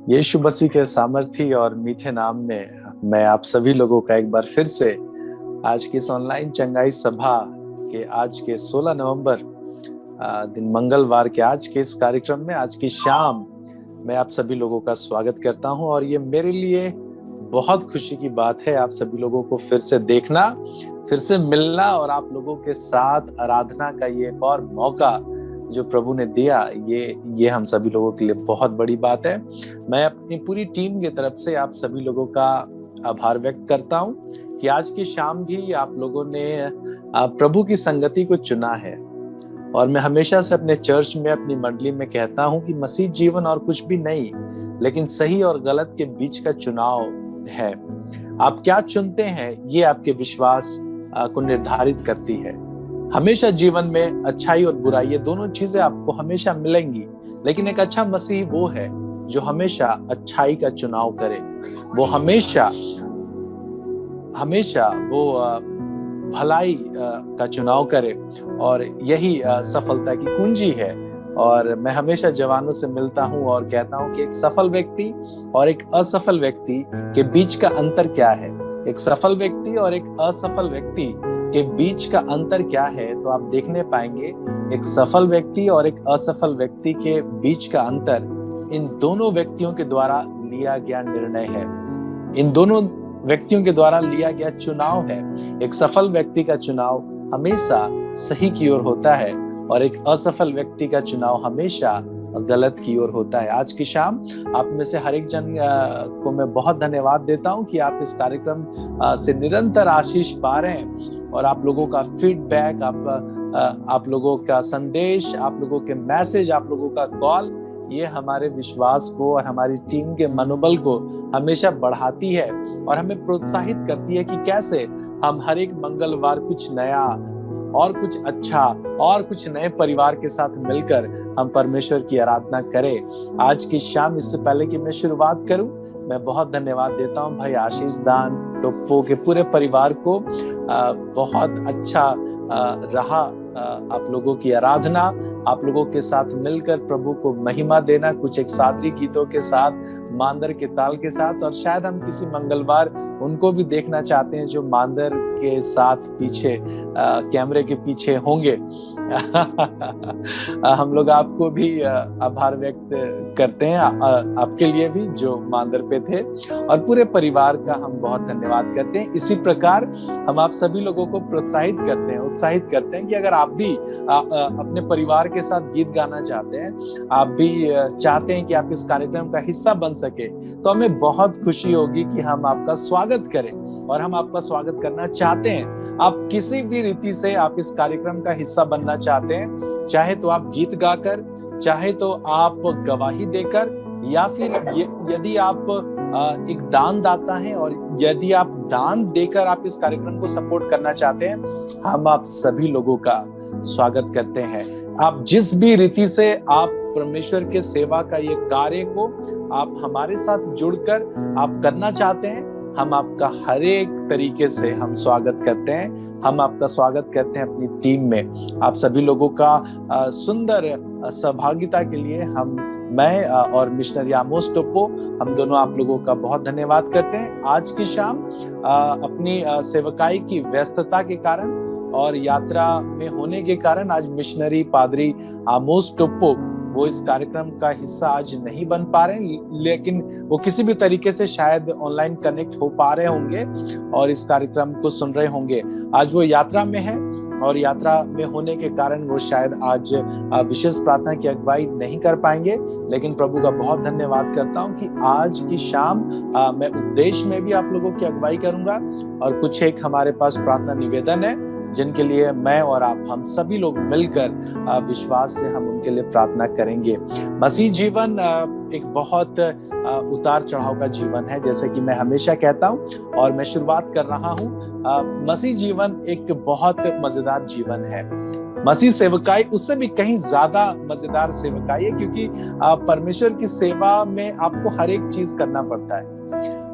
यीशु मसीह के सामर्थी और मीठे नाम में मैं आप सभी लोगों का एक बार फिर से आज की इस ऑनलाइन चंगाई सभा के आज के 16 नवंबर दिन मंगलवार के आज के इस कार्यक्रम में आज की शाम मैं आप सभी लोगों का स्वागत करता हूं। और ये मेरे लिए बहुत खुशी की बात है आप सभी लोगों को फिर से देखना, फिर से मिलना और आप लोगों के साथ आराधना का ये एक और मौका जो प्रभु ने दिया, ये हम सभी लोगों के लिए बहुत बड़ी बात है। मैं अपनी पूरी टीम की तरफ से आप सभी लोगों का आभार व्यक्त करता हूं कि आज की शाम भी आप लोगों ने प्रभु की संगति को चुना है। और मैं हमेशा से अपने चर्च में, अपनी मंडली में कहता हूं कि मसीह जीवन और कुछ भी नहीं, लेकिन सही और गलत के बीच का चुनाव है। आप क्या चुनते हैं ये आपके विश्वास को निर्धारित करती है। हमेशा जीवन में अच्छाई और बुराई ये दोनों चीजें आपको हमेशा मिलेंगी, लेकिन एक अच्छा मसीह वो है जो हमेशा अच्छाई का चुनाव करे। वो हमेशा वो भलाई का चुनाव करे और यही सफलता की कुंजी है। और मैं हमेशा जवानों से मिलता हूं और कहता हूं कि एक सफल व्यक्ति और एक असफल व्यक्ति के बीच का अंतर क्या है। एक सफल व्यक्ति और एक असफल व्यक्ति के बीच का अंतर क्या है, तो आप देखने पाएंगे एक सफल व्यक्ति और एक असफल व्यक्ति के बीच का अंतर इन दोनों व्यक्तियों के द्वारा लिया गया निर्णय है, इन दोनों व्यक्तियों के द्वारा लिया गया चुनाव है। एक सफल व्यक्ति का चुनाव हमेशा सही की ओर होता है और एक असफल व्यक्ति का चुनाव हमेशा गलत की ओर होता है। आज की शाम आप में से हर एक जन को मैं बहुत धन्यवाद देता हूं कि आप इस कार्यक्रम से निरंतर आशीष पा रहे हैं और आप लोगों का फीडबैक, आप लोगों का संदेश, आप लोगों के मैसेज, आप लोगों का कॉल, ये हमारे विश्वास को और हमारी टीम के मनोबल को हमेशा बढ़ाती है और हमें प्रोत्साहित करती है कि कैसे हम हर एक मंगलवार कुछ नया और कुछ अच्छा और कुछ नए परिवार के साथ मिलकर हम परमेश्वर की आराधना करें। आज की शाम, इससे पहले कि मैं शुरुआत करूं, मैं बहुत धन्यवाद देता हूं भाई आशीष दान टोप्पो के पूरे परिवार को। बहुत अच्छा रहा आप लोगों की आराधना, आप लोगों के साथ मिलकर प्रभु को महिमा देना, कुछ एक सादरी गीतों के साथ, मांदर के ताल के साथ। और शायद हम किसी मंगलवार उनको भी देखना चाहते हैं जो मांदर के साथ पीछे कैमरे के पीछे होंगे। हम लोग आपको भी आभार व्यक्त करते हैं, आपके लिए भी जो मांदर पे थे, और पूरे परिवार का हम बहुत धन्यवाद करते हैं। इसी प्रकार हम आप सभी लोगों को प्रोत्साहित करते हैं, उत्साहित करते हैं कि अगर आप भी अपने परिवार के साथ गीत गाना चाहते हैं, आप भी चाहते हैं कि आप इस कार्यक्रम का हिस्सा बन सके, तो हमें बहुत खुशी होगी कि हम आपका स्वागत करें। और हम आपका स्वागत करना चाहते हैं। आप किसी भी रीति से आप इस कार्यक्रम का हिस्सा बनना चाहते हैं, चाहे तो आप गीत गाकर, चाहे तो आप गवाही देकर, या फिर यदि आप एक दान दाता हैं और यदि आप दान देकर आप इस कार्यक्रम को सपोर्ट करना चाहते हैं, हम आप सभी लोगों का स्वागत करते हैं। आप जिस भी रीति से आप परमेश्वर के सेवा का ये कार्य को आप हमारे साथ जुड़कर आप करना चाहते हैं, हम आपका हर एक तरीके से हम स्वागत करते हैं। हम आपका स्वागत करते हैं अपनी टीम में। आप सभी लोगों का सुंदर सहभागिता के लिए मैं और मिशनरी आमोस टोप्पो, हम दोनों आप लोगों का बहुत धन्यवाद करते हैं। आज की शाम अपनी सेवकाई की व्यस्तता के कारण और यात्रा में होने के कारण आज मिशनरी पादरी आमोस टोप्पो वो इस कार्यक्रम का हिस्सा आज नहीं बन पा रहे हैं, लेकिन वो किसी भी तरीके से शायद ऑनलाइन कनेक्ट हो पा रहे होंगे और इस कार्यक्रम को सुन रहे होंगे। आज वो यात्रा में है और यात्रा में होने के कारण वो शायद आज विशेष प्रार्थना की अगुवाई नहीं कर पाएंगे, लेकिन प्रभु का बहुत धन्यवाद करता हूं कि आज की शाम मैं उपदेश में भी आप लोगों की अगुवाई करूंगा और कुछ एक हमारे पास प्रार्थना निवेदन है जिनके लिए मैं और आप हम सभी लोग मिलकर विश्वास से हम उनके लिए प्रार्थना करेंगे। मसीह जीवन एक बहुत उतार चढ़ाव का जीवन है, जैसे कि मैं हमेशा कहता हूं और मैं शुरुआत कर रहा हूं। मसीह जीवन एक बहुत मजेदार जीवन है। मसीह सेवकाई उससे भी कहीं ज्यादा मजेदार सेवकाई है, क्योंकि परमेश्वर की सेवा में आपको हर एक चीज करना पड़ता है।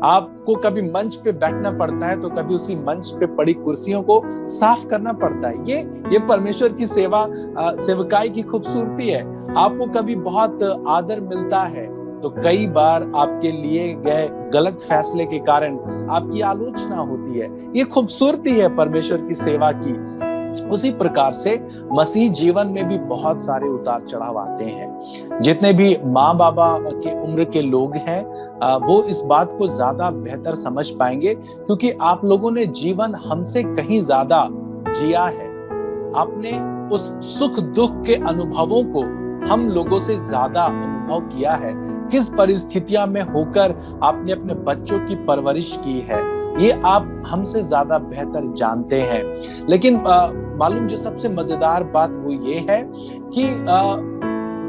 आपको कभी मंच पे बैठना पड़ता है तो कभी उसी मंच पे पड़ी कुर्सियों को साफ करना पड़ता है। ये परमेश्वर की सेवकाई की खूबसूरती है। आपको कभी बहुत आदर मिलता है, तो कई बार आपके लिए गए गलत फैसले के कारण आपकी आलोचना होती है। ये खूबसूरती है परमेश्वर की सेवा की। उसी प्रकार से मसीह जीवन में भी बहुत सारे उतार चढ़ाव आते हैं। जितने भी माँ बाबा के उम्र के लोग हैं वो इस बात को ज्यादा बेहतर समझ पाएंगे, क्योंकि आप लोगों ने जीवन हमसे कहीं ज्यादा जिया है। आपने उस सुख दुख के अनुभवों को हम लोगों से ज्यादा अनुभव किया है। किस परिस्थितियों में होकर आपने अपने बच्चों की परवरिश की है, ये आप हमसे ज्यादा बेहतर जानते हैं। लेकिन मालूम जो सबसे मजेदार बात वो ये है कि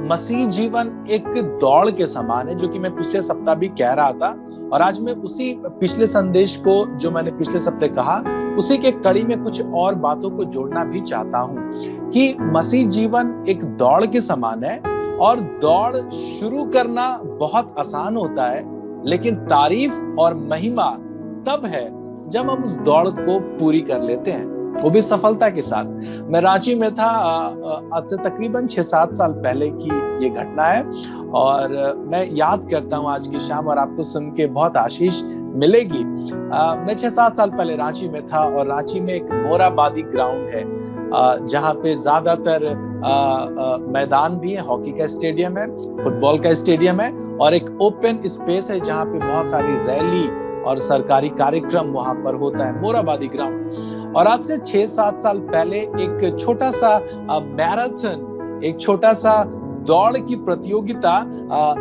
मसीह जीवन एक दौड़ के समान है, जो कि मैं पिछले सप्ताह भी कह रहा था। और आज मैं उसी पिछले संदेश को जो मैंने पिछले सप्ताह कहा, उसी के कड़ी में कुछ और बातों को जोड़ना भी चाहता हूं कि मसीह जीवन एक दौड़ के समान है। और दौड़ शुरू करना बहुत आसान होता है, लेकिन तारीफ और महिमा तब है जब हम उस दौड़ को पूरी कर लेते हैं, वो भी सफलता के साथ। मैं रांची में था आज से तकरीबन 6-7 साल पहले की ये घटना है, और मैं याद करता हूँ आज की शाम, और आपको सुन के बहुत आशीष मिलेगी। मैं 6-7 साल पहले रांची में था, और रांची में एक मोराबादी ग्राउंड है जहाँ पे ज्यादातर मैदान भी है, हॉकी का स्टेडियम है, फुटबॉल का स्टेडियम है, और एक ओपन स्पेस है जहाँ पे बहुत सारी रैली और सरकारी कार्यक्रम वहां पर होता है, मोराबादी ग्राउंड। और आज से 6-7 साल पहले एक छोटा सा मैराथन, एक छोटा सा दौड़ की प्रतियोगिता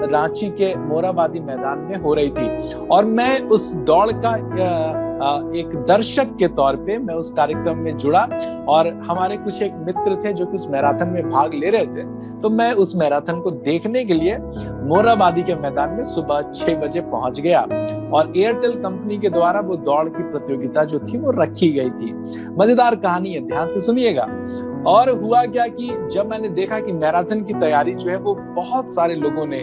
रांची के मोराबादी मैदान में हो रही थी, और मैं उस दौड़ का एक दर्शक के तौर पे मैं उस कार्यक्रम में जुड़ा। और हमारे कुछ एक मित्र थे जो कि उस मैराथन में भाग ले रहे थे, तो मैं उस मैराथन को देखने के लिए मोराबादी के मैदान में सुबह 6 बजे पहुंच गया। और एयरटेल कंपनी के द्वारा वो दौड़ की प्रतियोगिता जो थी वो रखी गई थी। मजेदार कहानी है, ध्यान से सुनिएगा। और हुआ क्या कि जब मैंने देखा कि मैराथन की तैयारी जो है वो बहुत सारे लोगों ने,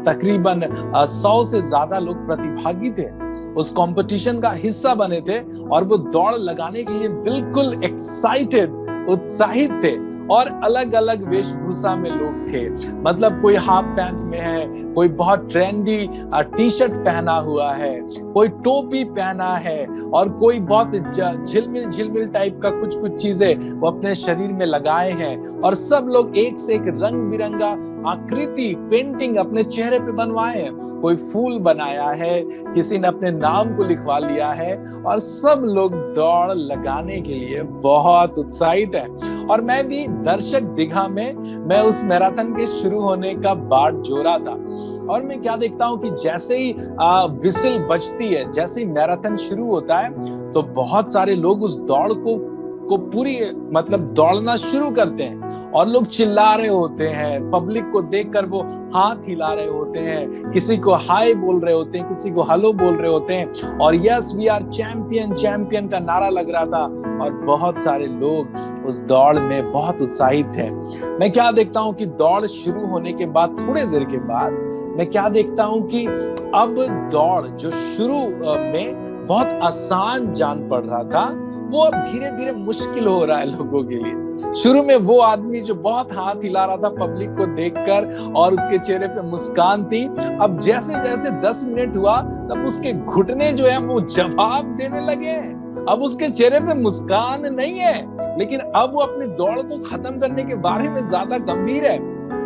तकरीबन 100 से ज्यादा लोग प्रतिभागी थे, उस कंपटीशन का हिस्सा बने थे, और वो दौड़ लगाने के लिए बिल्कुल एक्साइटेड, उत्साहित थे। और अलग अलग वेशभूषा में लोग थे, मतलब कोई हाफ पैंट में है, कोई बहुत ट्रेंडी टी शर्ट पहना हुआ है, कोई टोपी पहना है, और कोई बहुत झिलमिल झिलमिल टाइप का कुछ कुछ चीजें वो अपने शरीर में लगाए हैं। और सब लोग एक से एक रंग बिरंगा आकृति पेंटिंग अपने चेहरे पे बनवाए हैं। कोई फूल बनाया है, किसी ने अपने नाम को लिखवा लिया है, और सब लोग दौड़ लगाने के लिए बहुत उत्साहित है। और मैं भी दर्शक दीघा में, मैं उस मैराथन के शुरू होने का बाट जोरा था। और मैं क्या देखता हूं कि जैसे ही विसिल बजती है, जैसे ही मैराथन शुरू होता है, तो बहुत सारे लोग उस दौड़ को पूरी मतलब दौड़ना शुरू करते हैं, और लोग चिल्ला रहे होते हैं, पब्लिक को देखकर वो हाथ हिला रहे होते हैं, किसी को हाय बोल रहे होते हैं, किसी को हेलो बोल रहे होते हैं, और yes we are champion champion का नारा लग रहा था। और बहुत सारे लोग उस दौड़ में बहुत उत्साहित थे। मैं क्या देखता हूं कि दौड़ शुरू होने के बाद थोड़ी देर के बाद मैं क्या देखता हूं कि अब दौड़ जो शुरू में बहुत आसान जान पड़ रहा था, वो अब धीरे धीरे मुश्किल हो रहा है लोगों के लिए। शुरू में वो आदमी जो बहुत हाथ हिला रहा था पब्लिक को देखकर और उसके चेहरे पे मुस्कान थी, अब जैसे जैसे 10 मिनट हुआ तब उसके घुटने जो है वो जवाब देने लगे। अब उसके चेहरे पे मुस्कान नहीं है, लेकिन अब वो अपनी दौड़ को खत्म करने के बारे में ज्यादा गंभीर है।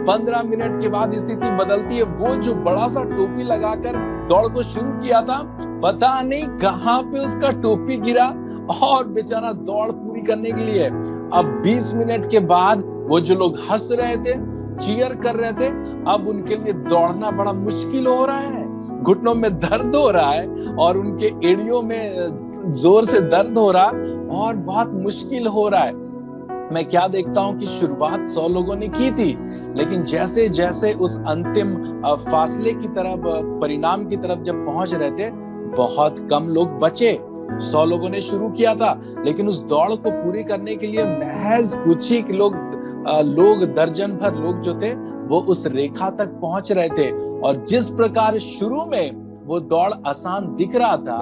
15 मिनट के बाद स्थिति बदलती है। वो जो बड़ा सा टोपी लगाकर दौड़ को शुरू किया था, पता नहीं कहां पे उसका टोपी गिरा, और बेचारा दौड़ पूरी करने के लिए अब 20 मिनट के बाद वो जो लोग हंस रहे थे, चीयर कर रहे थे, अब उनके लिए दौड़ना बड़ा मुश्किल हो रहा है। घुटनों में दर्द हो रहा है, और उनके एड़ियों में जोर से दर्द हो रहा, और बहुत मुश्किल हो रहा है। मैं क्या देखता हूं कि शुरुआत 100 लोगों ने की थी, लेकिन जैसे जैसे उस अंतिम फासले की तरफ, परिणाम की तरफ जब पहुंच रहे थे, बहुत कम लोग बचे। 100 लोगों ने शुरू किया था, लेकिन उस दौड़ को पूरी करने के लिए महज कुछ ही लोग, दर्जन भर लोग जो थे वो उस रेखा तक पहुंच रहे थे। और जिस प्रकार शुरू में वो दौड़ आसान दिख रहा था,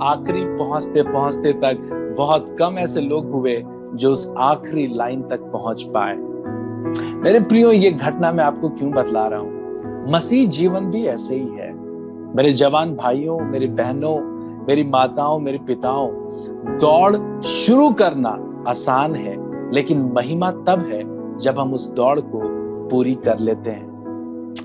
आखिरी पहुंचते पहुंचते तक बहुत कम ऐसे लोग हुए जो उस आखिरी लाइन तक पहुंच पाए। मेरे प्रियो, ये घटना मैं आपको क्यों बतला रहा हूं? मसीह जीवन भी ऐसे ही है। मेरे जवान भाइयों, मेरी बहनों, मेरी माताओं, मेरे पिताओं, दौड़ शुरू करना आसान है, लेकिन महिमा तब है जब हम उस दौड़ को पूरी कर लेते हैं।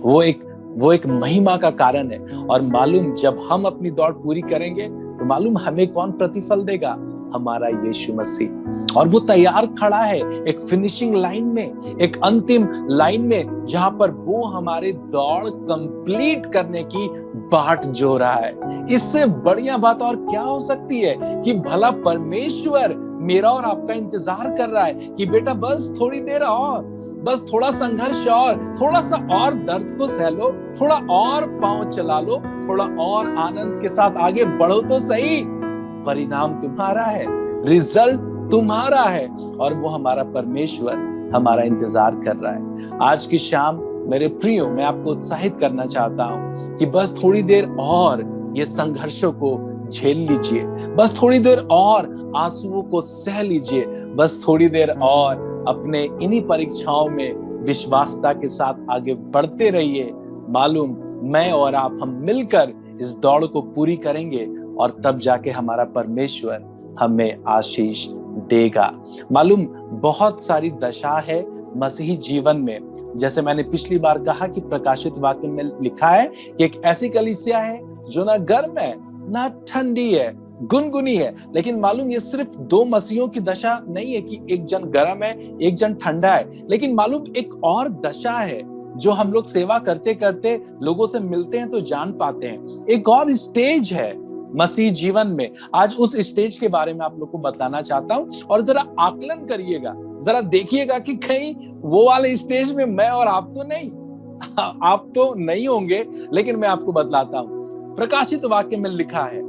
वो एक महिमा का कारण है। और मालूम, जब हम अपनी दौड़ पूरी करेंगे तो मालूम हमें कौन प्रतिफल देगा? हमारा यीशु मसीह। और वो तैयार खड़ा है एक फिनिशिंग लाइन में, एक अंतिम लाइन में, जहां पर वो हमारी दौड़ कंप्लीट करने की बाट जो रहा है। इससे बढ़िया बात और क्या हो सकती है कि भला परमेश्वर मेरा और आपका इंतजार कर रहा है कि बेटा बस थोड़ी देर और, बस थोड़ा संघर्ष और, थोड़ा सा और दर्द को सह लो, थोड़ा और पांव चला लो, थोड़ा और आनंद के साथ आगे बढ़ो तो सही। परिणाम तुम्हारा है, रिजल्ट तुम्हारा है, और वो हमारा परमेश्वर हमारा इंतजार कर रहा है। आज की शाम मेरे प्रियो, मैं आपको उत्साहित करना चाहता हूं कि बस थोड़ी देर और ये संघर्षों को झेल लीजिए, बस थोड़ी देर और आंसुओं को सह लीजिए, बस थोड़ी देर और अपने इन्हीं परीक्षाओं में विश्वासता के साथ आगे बढ़ते रहिए। मालूम मैं और आप हम मिलकर इस दौड़ को पूरी करेंगे, और तब जाके हमारा परमेश्वर हमें आशीष देगा। मालूम बहुत सारी दशा है मसीही जीवन में। जैसे मैंने पिछली बार कहा कि प्रकाशित वाक्य में लिखा है कि एक ऐसी कलीसिया है जो ना गर्म है ना ठंडी है, गुनगुनी है। लेकिन मालूम ये सिर्फ दो मसीहों की दशा नहीं है कि एक जन गर्म है एक जन ठंडा है, लेकिन मालूम एक और दशा है जो हम लोग सेवा करते करते लोगों से मिलते हैं तो जान पाते हैं। एक और स्टेज है मसीह जीवन में। आज उस स्टेज के बारे में आप लोग को बतलाना चाहता हूं, और जरा आकलन करिएगा, जरा देखिएगा कि कहीं वो वाले स्टेज में मैं और आप तो नहीं, आप तो नहीं होंगे, लेकिन मैं आपको बतलाता हूं। प्रकाशित वाक्य में लिखा है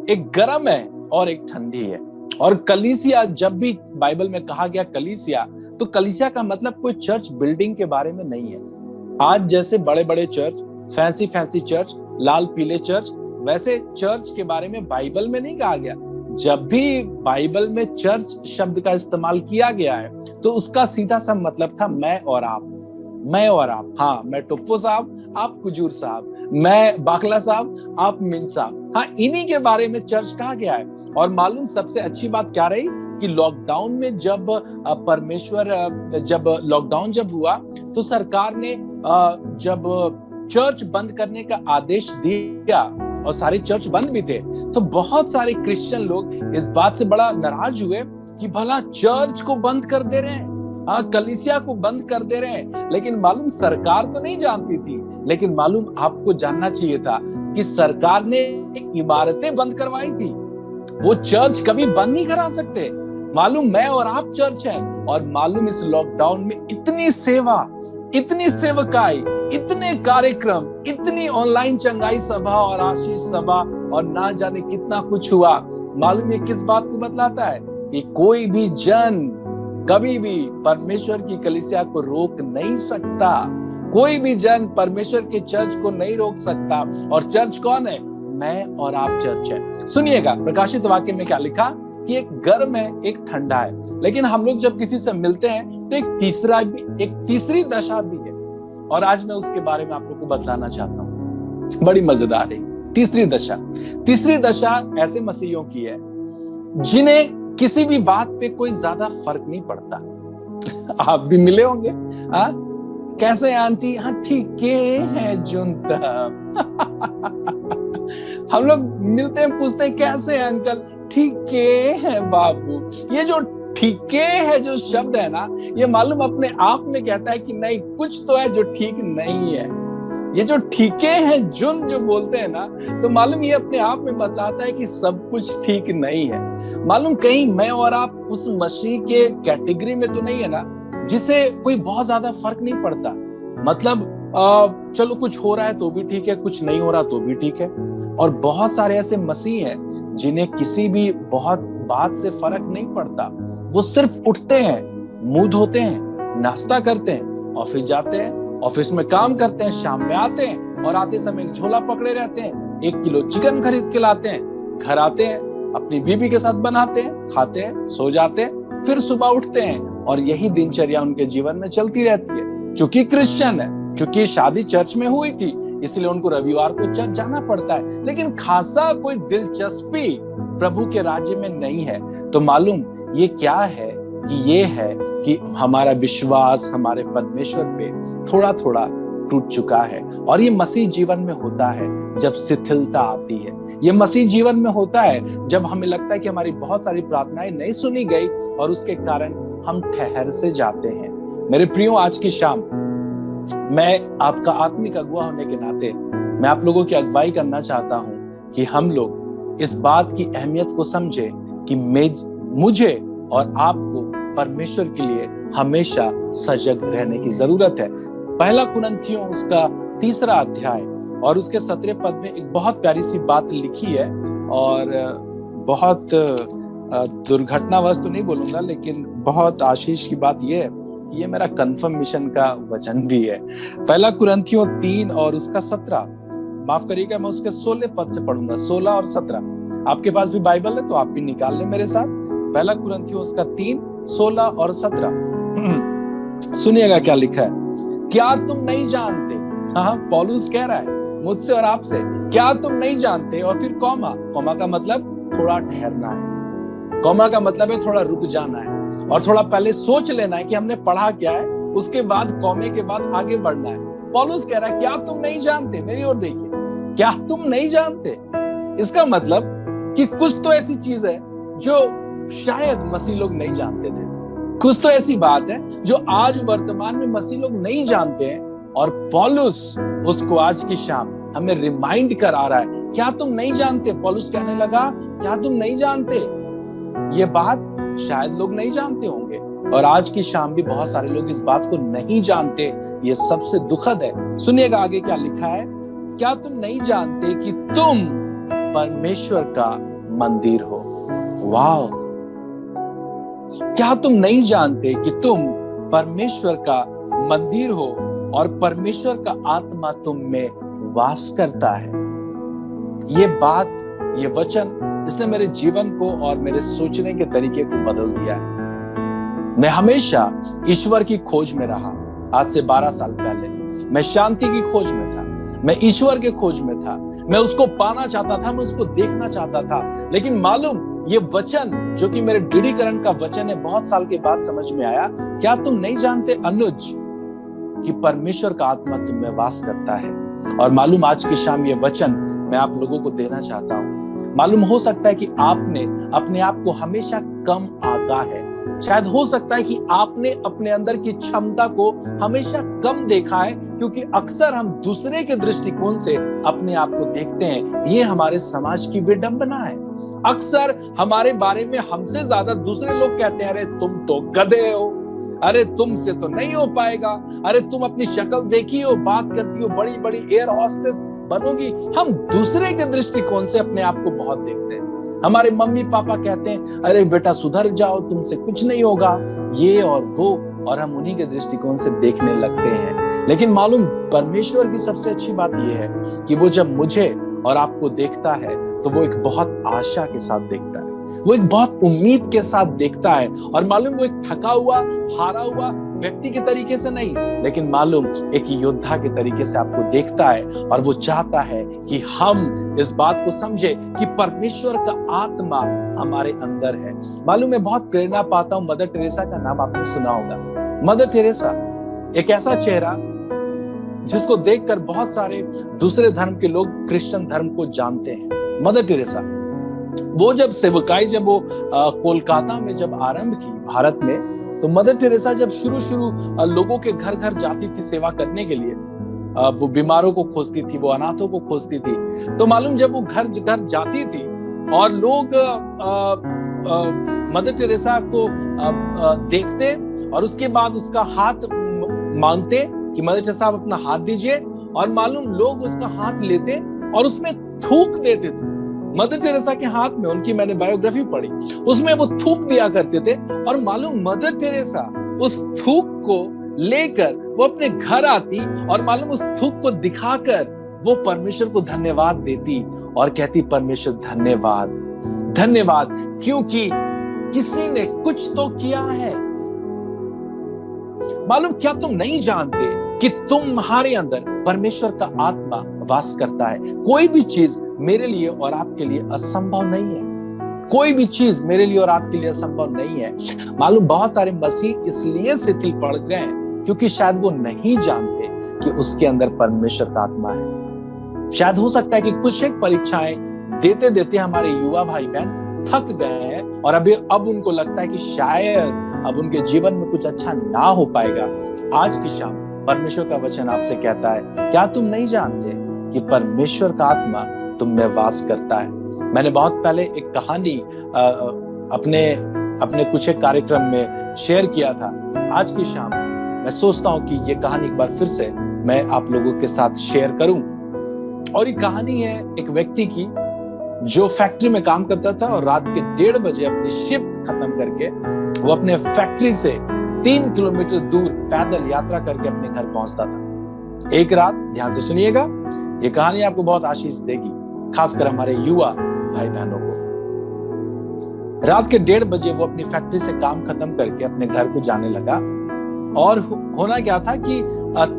एक गर्म है और एक ठंडी है। और कलीसिया, जब भी बाइबल में कहा गया कलीसिया, तो कलीसिया का मतलब कोई चर्च बिल्डिंग के बारे में नहीं है। आज जैसे बड़े बड़े चर्च, फैंसी फैंसी चर्च, लाल पीले चर्च, वैसे चर्च के बारे में बाइबल में नहीं कहा गया। जब भी बाइबल में चर्च शब्द का इस्तेमाल किया गया है तो उसका सीधा सा मतलब था मैं और आप, मैं और आप। हाँ, मैं टोप्पो साहब, आप कुजूर साहब, मैं बाखला साहब, आप मिन साहब। हाँ, इन्हीं के बारे में चर्च कहा गया है। और मालूम सबसे अच्छी बात क्या रही कि लॉकडाउन में जब लॉकडाउन जब हुआ तो सरकार ने जब चर्च बंद करने का आदेश दिया और सारे चर्च बंद भी थे, तो बहुत सारे क्रिश्चियन लोग इस बात से बड़ा नाराज हुए कि भला चर्च को बंद कर दे रहे हैं, कलीसिया को बंद कर दे रहे हैं। लेकिन मालूम सरकार तो नहीं जानती थी, लेकिन मालूम आपको जानना चाहिए था कि सरकार ने इमारतें बंद करवाई थी, वो चर्च कभी बंद नहीं करा सकते। मालूम मैं और आप चर्च हैं, और मालूम इस लॉकडाउन में इतनी सेवा, इतनी सेवकाई, इतने कार्यक्रम, इतनी ऑनलाइन चंगाई सभा और आशीष सभा और ना जाने कितना कुछ हुआ। मालूम ये किस बात को बतलाता है कि कोई भी जन कभी भी परमेश्वर की कलीसिया को रोक नहीं सकता, कोई भी जन परमेश्वर के चर्च को नहीं रोक सकता। और चर्च कौन है? मैं और आप चर्च है। सुनिएगा प्रकाशित वाक्य में क्या लिखा कि एक गर्म है एक ठंडा है। लेकिन हम लोग जब किसी से मिलते हैं तो एक तीसरी दशा भी है, और आज मैं उसके बारे में आप लोग को बतलाना चाहता हूं। बड़ी मजेदार है तीसरी दशा ऐसे मसीहियों की है जिन्हें किसी भी बात पे कोई ज्यादा फर्क नहीं पड़ता। आप भी मिले होंगे। कैसे आंटी? हाँ ठीक है जुनता। हम लोग मिलते हैं, पूछते हैं कैसे हैं अंकल? ठीक है बाबू। ये जो ठीक है जो शब्द है ना, ये मालूम अपने आप में कहता है कि नहीं, कुछ तो है जो ठीक नहीं है। ये जो ठीके हैं जुन जो बोलते हैं ना, तो मालूम ये अपने आप में बतलाता है कि सब कुछ ठीक नहीं है। मालूम कहीं मैं और आप उस मसीह के कैटेगरी में तो नहीं है ना जिसे कोई बहुत ज्यादा फर्क नहीं पड़ता। मतलब चलो कुछ हो रहा है तो भी ठीक है, कुछ नहीं हो रहा तो भी ठीक है। और बहुत सारे ऐसे मसीह हैं जिन्हें किसी भी बहुत बात से फर्क नहीं पड़ता। वो सिर्फ उठते हैं, मुंह धोते हैं, नाश्ता करते हैं, ऑफिस जाते हैं, ऑफिस में काम करते हैं, शाम में आते हैं और आते समय एक झोला पकड़े रहते हैं, 1 किलो चिकन खरीद के लाते हैं, घर आते हैं, अपनी बीबी के साथ बनाते हैं, खाते हैं, सो जाते हैं, फिर सुबह उठते हैं, और यही दिनचर्या उनके जीवन में चलती रहती है। चूंकि क्रिश्चियन है, क्योंकि शादी चर्च में हुई थी, इसलिए उनको रविवार को चर्च जाना पड़ता है, लेकिन खासा कोई दिलचस्पी प्रभु के राज्य में नहीं है। तो मालूम ये क्या है कि ये है कि हमारा विश्वास हमारे परमेश्वर पे थोड़ा थोड़ा टूट चुका है। और ये मसीह जीवन में होता है जब शिथिलता आती है, ये मसीह जीवन में होता है जब हमें लगता है कि हमारी बहुत सारी प्रार्थनाएं नहीं सुनी गई और उसके कारण हम ठहर से जाते हैं। मेरे प्रियो, आज की शाम मैं आपका आत्मिक अगुवा होने के नाते मैं आप लोगों की अगुवाई करना चाहता हूं कि हम लोग इस बात की अहमियत को समझे कि मुझे और आपको परमेश्वर के लिए हमेशा सजग रहने की जरूरत है। पहला कुरिन्थियों उसका 3 अध्याय और उसके 17 पद में एक बहुत प्यारी सी बात लिखी है, और बहुत दुर्घटनावश तो नहीं बोलूंगा, लेकिन बहुत आशीष की बात ये है, ये मेरा कन्फर्मेशन का वचन भी है। पहला कुरिन्थियों 3 और उसका 17, माफ करिएगा मैं उसके 16 पद से पढ़ूंगा, 16 और 17। आपके पास भी बाइबल है तो आप भी निकाल लें मेरे साथ। पहला कुरिन्थियों उसका 3, 16 और 17। सुनिएगा क्या लिखा है। क्या तुम नहीं जानते, हाँ पौलुस कह रहा है मुझसे और आपसे, क्या तुम नहीं जानते, और फिर कॉमा का मतलब थोड़ा ठहरना है, कॉमा का मतलब है थोड़ा रुक जाना है और थोड़ा पहले सोच लेना है कि हमने पढ़ा क्या है, उसके बाद कॉमे के बाद आगे बढ़ना है। पौलुस कह रहा है क्या तुम नहीं जानते, मेरी ओर देखिए, क्या तुम नहीं जानते। इसका मतलब कि कुछ तो ऐसी चीज है जो शायद मसीह लोग नहीं जानते थे, कुछ तो ऐसी बात है जो आज वर्तमान में मसीह लोग नहीं जानते हैं, और पौलुस उसको आज की शाम हमें रिमाइंड करा रहा है। क्या तुम नहीं जानते, पौलुस कहने लगा क्या तुम नहीं जानते। ये बात शायद लोग नहीं जानते होंगे, और आज की शाम भी बहुत सारे लोग इस बात को नहीं जानते। ये सबसे दुखद है। सुनिएगा आगे क्या लिखा है। क्या तुम नहीं जानते कि तुम परमेश्वर का मंदिर हो। वाह, क्या तुम नहीं जानते कि तुम परमेश्वर का मंदिर हो और परमेश्वर का आत्मा तुम में वास करता है। ये बात, ये वचन, इसने मेरे जीवन को और मेरे सोचने के तरीके को बदल दिया है। मैं हमेशा ईश्वर की खोज में रहा। आज से 12 साल पहले मैं शांति की खोज में था, मैं ईश्वर के खोज में था, मैं उसको पाना चाहता था, मैं उसको देखना चाहता था। लेकिन मालूम, ये वचन जो कि मेरे दृढ़ीकरण का वचन है, बहुत साल के बाद समझ में आया। क्या तुम नहीं जानते अनुज कि परमेश्वर का आत्मा तुम में वास करता है। और मालूम, आज की शाम ये वचन मैं आप लोगों को देना चाहता हूं। मालूम हो सकता है कि आपने अपने आप को हमेशा कम आंका है, शायद हो सकता है कि आपने अपने अंदर की क्षमता को हमेशा कम देखा है, क्योंकि अक्सर हम दूसरे के दृष्टिकोण से अपने आप को देखते हैं। ये हमारे समाज की विडंबना है। अक्सर हमारे बारे में हमसे ज्यादा दूसरे लोग कहते हैं, अरे तुम तो गधे हो, अरे तुमसे तो नहीं हो पाएगा, अरे तुम अपनी शक्ल देखी हो, बात करती हो, बड़ी बड़ी एयर हॉस्टेस बनोगी। हम दूसरे के दृष्टिकोण से अपने आप को बहुत देखते हैं। हमारे मम्मी पापा कहते हैं, अरे बेटा सुधर जाओ, तुमसे कुछ नहीं होगा, ये और वो, और हम उन्हीं के दृष्टिकोण से देखने लगते हैं। लेकिन मालूम, परमेश्वर की सबसे अच्छी बात यह है कि वो जब मुझे और आपको देखता है तो वो एक बहुत आशा के साथ देखता है, वो एक बहुत उम्मीद के साथ देखता है। और मालूम, वो एक थका हुआ, हारा हुआ व्यक्ति के तरीके से नहीं, लेकिन मालूम एक योद्धा के तरीके से आपको देखता है। और वो चाहता है कि हम इस बात को समझे कि परमेश्वर का आत्मा हमारे अंदर है। मालूम, मैं बहुत प्रेरणा पाता हूं, मदर टेरेसा का नाम आपने सुना होगा। मदर टेरेसा एक ऐसा चेहरा जिसको देखकर बहुत सारे दूसरे धर्म के लोग क्रिश्चियन धर्म को जानते हैं। मदर टेरेसा, वो जब सेवकाई, जब वो कोलकाता में जब आरंभ की भारत में, तो मदर टेरेसा जब शुरू लोगों के घर घर जाती थी सेवा करने के लिए, वो बीमारों को खोजती थी, वो अनाथों को खोजती थी। तो मालूम, जब वो घर घर जाती थी और लोग मदर टेरेसा को देखते और उसके बाद उसका हाथ मांगते कि मदर टेरेसा आप अपना हाथ दीजिए, और मालूम लोग उसका हाथ लेते और उसमें थूक देते थे। मदर टेरेसा के हाथ में, उनकी मैंने बायोग्राफी पढ़ी, उसमें वो थूक दिया करते थे। और मालूम, मदर टेरेसा उस थूक को लेकर वो अपने घर आती और मालूम उस थूक को दिखाकर वो परमेश्वर को धन्यवाद देती और कहती, परमेश्वर धन्यवाद, धन्यवाद, क्योंकि किसी ने कुछ तो किया है। मालूम, क्या तुम नहीं जानते कि तुम्हारे अंदर परमेश्वर का आत्मा वास करता है। कोई भी चीज मेरे लिए और आपके लिए असंभव नहीं है। कोई भी चीज मेरे लिए और आपके लिए असंभव नहीं है। मालूम, बहुत सारे मसीह इसलिए शिथिल पड़ गए हैं क्योंकि शायद वो नहीं जानते कि उसके अंदर परमेश्वर का आत्मा है। शायद हो सकता है कि कुछ एक परीक्षाएं देते देते हमारे युवा भाई बहन थक गए हैं और अब उनको लगता है कि शायद अब उनके जीवन में कुछ अच्छा ना हो पाएगा। आज की शाम परमेश्वर का वचन आपसे कहता है, क्या तुम नहीं जानते कि परमेश्वर का आत्मा तुम में वास करता है? मैंने बहुत पहले एक कहानी अपने अपने कुछ एक कार्यक्रम में शेयर किया था। आज की शाम मैं सोचता हूं कि ये कहानी एक बार फिर से मैं आप लोगों के साथ शेयर करूं। और ये कहानी है एक व्यक्ति की जो फैक्ट्री में काम करता था और रात के 1:30 बजे अपनी शिफ्ट खत्म करके वो अपने फैक्ट्री से 3 किलोमीटर दूर पैदल यात्रा करके अपने घर पहुंचता था। एक रात, ध्यान से सुनिएगा, ये कहानी आपको बहुत आशीष देगी, खासकर हमारे युवा भाई बहनों को। रात के 1:30 बजे वो अपनी फैक्ट्री से काम खत्म करके अपने घर को जाने लगा और होना क्या था कि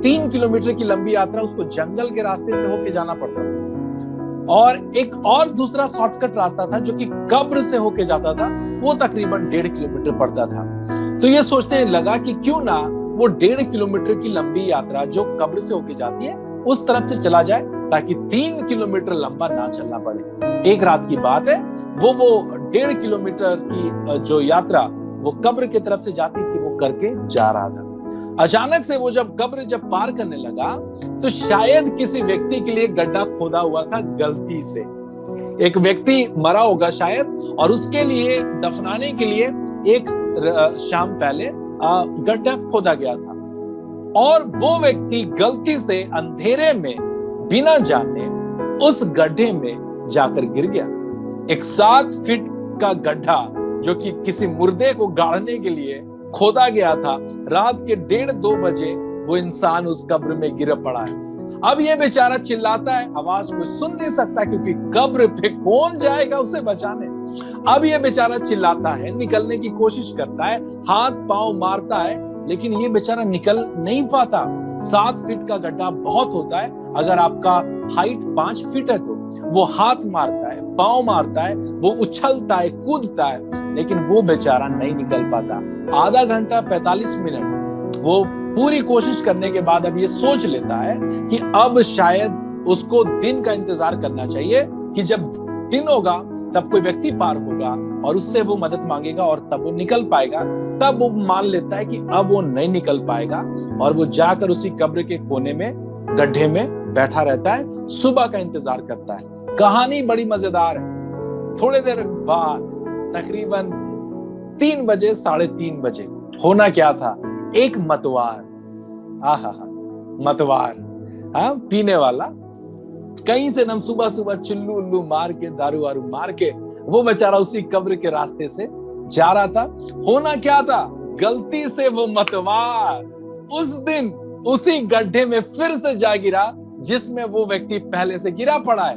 3 किलोमीटर की लंबी यात्रा उसको जंगल के रास्ते से होके जाना पड़ता था और एक और दूसरा शॉर्टकट रास्ता था जो कि कब्र से होके जाता था, वो तकरीबन 1.5 किलोमीटर पड़ता था। तो ये सोचने लगा कि क्यों ना वो 1.5 किलोमीटर की लंबी यात्रा जो कब्र से होके जाती है उस तरफ से चला जाए ताकि 3 किलोमीटर लंबा ना चलना पड़े। एक रात की बात है, वो 1.5 किलोमीटर की जो यात्रा वो कब्र की तरफ से जाती थी वो करके जा रहा था। अचानक से वो जब कब्र पार करने लगा तो शायद किसी व्यक्ति के लिए गड्ढा खोदा हुआ था गलती से। एक व्यक्ति मरा होगा शायद और उसके लिए दफनाने के लिए एक शाम पहले गड्ढा खोदा गया था और वो व्यक्ति गलती से अंधेरे में बिना जाने उस गड्ढे में जाकर गिर गया। एक 7 फीट का गड्ढा जो कि किसी मुर्दे को गाड़ने के लिए खोदा गया था, रात के 1:30-2 बजे वो इंसान उस कब्र में गिर पड़ा है। अब ये बेचारा चिल्लाता है, आवाज कोई सुन नहीं सकता क्योंकि कब्र पे कौन जाएगा उसे बचाने। अब ये बेचारा चिल्लाता है, निकलने की कोशिश करता है, हाथ पांव मारता है, लेकिन ये बेचारा निकल नहीं पाता। 7 फीट का गड्ढा बहुत होता है, अगर आपका हाइट 5 फीट है तो वो हाथ मारता है, पांव मारता है, वो उछलता है, कूदता है, लेकिन वो बेचारा नहीं निकल पाता। आधा घंटा 45 मिनट वो पूरी कोशिश करने के बाद अब ये सोच लेता है कि अब शायद उसको दिन का इंतजार करना चाहिए कि जब दिन होगा तब कोई व्यक्ति पार होगा और उससे वो मदद मांगेगा और तब वो निकल पाएगा। तब वो मान लेता है कि अब वो नहीं निकल पाएगा और वो जाकर उसी कब्र के कोने में गड्ढे में बैठा रहता है, सुबह का इंतजार करता है। कहानी बड़ी मजेदार है। थोड़ी देर बाद तकरीबन 3 बजे 3:30 बजे होना क्या था, एक मतवार, मतवार, पीने वाला, कहीं से नम सुबह सुबह चुल्लू उल्लू मार के दारू वारू मार के वो बेचारा उसी कब्र के रास्ते से जा रहा था। होना क्या था, गलती से वो मतवार उस दिन उसी गड्ढे में फिर से जा गिरा जिसमें वो व्यक्ति पहले से गिरा पड़ा है।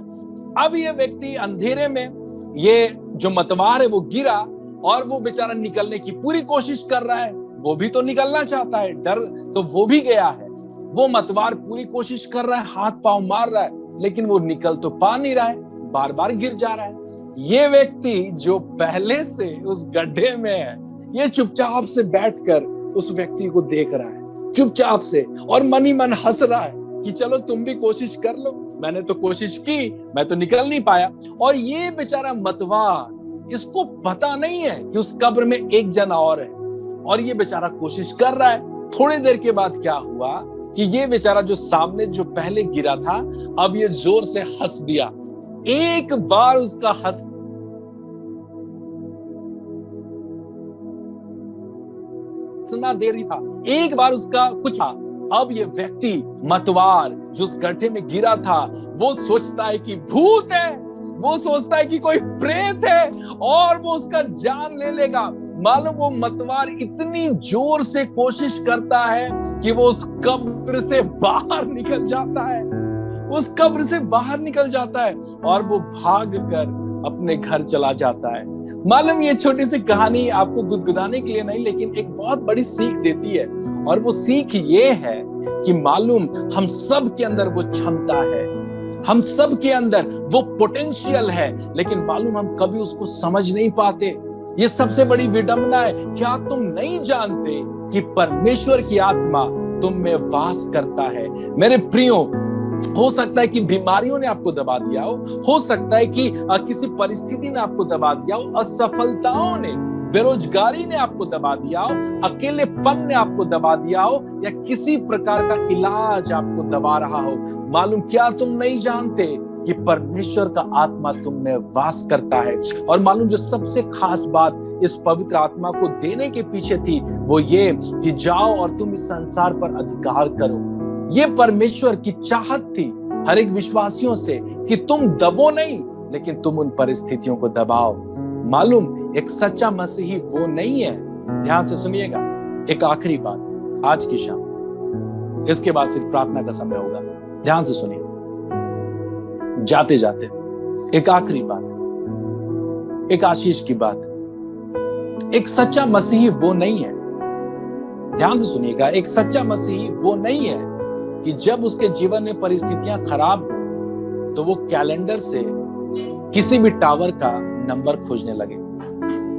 अब ये व्यक्ति अंधेरे में, ये जो मतवार है वो गिरा और वो बेचारा निकलने की पूरी कोशिश कर रहा है। वो भी तो निकलना चाहता है, डर तो वो भी गया है। वो मतवार पूरी कोशिश कर रहा है, हाथ पांव मार रहा है, लेकिन वो निकल तो पा नहीं रहा है, बार बार गिर जा रहा है। ये व्यक्ति जो पहले से उस गड्ढे में है, ये चुपचाप से बैठकर उस व्यक्ति को देख रहा है, चुपचाप से, और मन ही मन हंस रहा है कि चलो तुम भी कोशिश कर लो, मैंने तो कोशिश की, मैं तो निकल नहीं पाया। और ये बेचारा मतवार, इसको पता नहीं है कि उस कब्र में एक जना और है और ये बेचारा कोशिश कर रहा है। थोड़ी देर के बाद क्या हुआ कि ये बेचारा जो सामने जो पहले गिरा था, अब ये जोर से हंस दिया। एक बार उसका हंसना देरी था, एक बार उसका कुछ। अब ये व्यक्ति मतवार जो उस गड्ढे में गिरा था, वो सोचता है कि भूत है, वो सोचता है कि कोई प्रेत है और वो उसका जान ले लेगा। मालूम, वो मतवार इतनी जोर से कोशिश करता है कि वो उस कब्र से बाहर निकल जाता है, उस कब्र से बाहर निकल जाता है और वो भाग कर अपने घर चला जाता है। मालूम ये छोटी सी कहानी आपको गुदगुदाने के लिए नहीं, लेकिन एक बहुत बड़ी सीख देती है। और वो सीख ये है कि मालूम हम सब के अंदर वो क्षमता है, हम सब के अंदर वो पोटेंशियल है, लेकिन मालूम हम कभी उसको समझ नहीं पाते। ये सबसे बड़ी विडंबना है। क्या तुम नहीं जानते कि परमेश्वर की आत्मा तुम में वास करता है? मेरे प्रियो, हो सकता है कि बीमारियों ने आपको दबा दिया हो सकता है कि किसी परिस्थिति ने आपको दबा दिया हो, असफलताओं ने, बेरोजगारी ने आपको दबा दिया हो, अकेलेपन ने आपको दबा दिया हो, या किसी प्रकार का इलाज आपको दबा रहा हो। मालूम क्या तुम नहीं जानते कि परमेश्वर का आत्मा तुम में वास करता है? और मालूम जो सबसे खास बात इस पवित्र आत्मा को देने के पीछे थी, वो ये कि जाओ और तुम इस संसार पर अधिकार करो। ये परमेश्वर की चाहत थी हर एक विश्वासियों से कि तुम दबो नहीं, लेकिन तुम उन परिस्थितियों को दबाओ। मालूम एक सच्चा मसीही वो नहीं है। ध्यान से सुनिएगा, एक आखिरी बात आज की शाम, इसके बाद सिर्फ प्रार्थना का समय होगा। ध्यान से सुनिए, जाते जाते एक आखिरी बात, एक आशीष की बात। एक सच्चा मसीही वो नहीं है, ध्यान से सुनिएगा, एक सच्चा मसीही वो नहीं है कि जब उसके जीवन में परिस्थितियां खराब हो तो वो कैलेंडर से किसी भी टावर का नंबर खोजने लगे।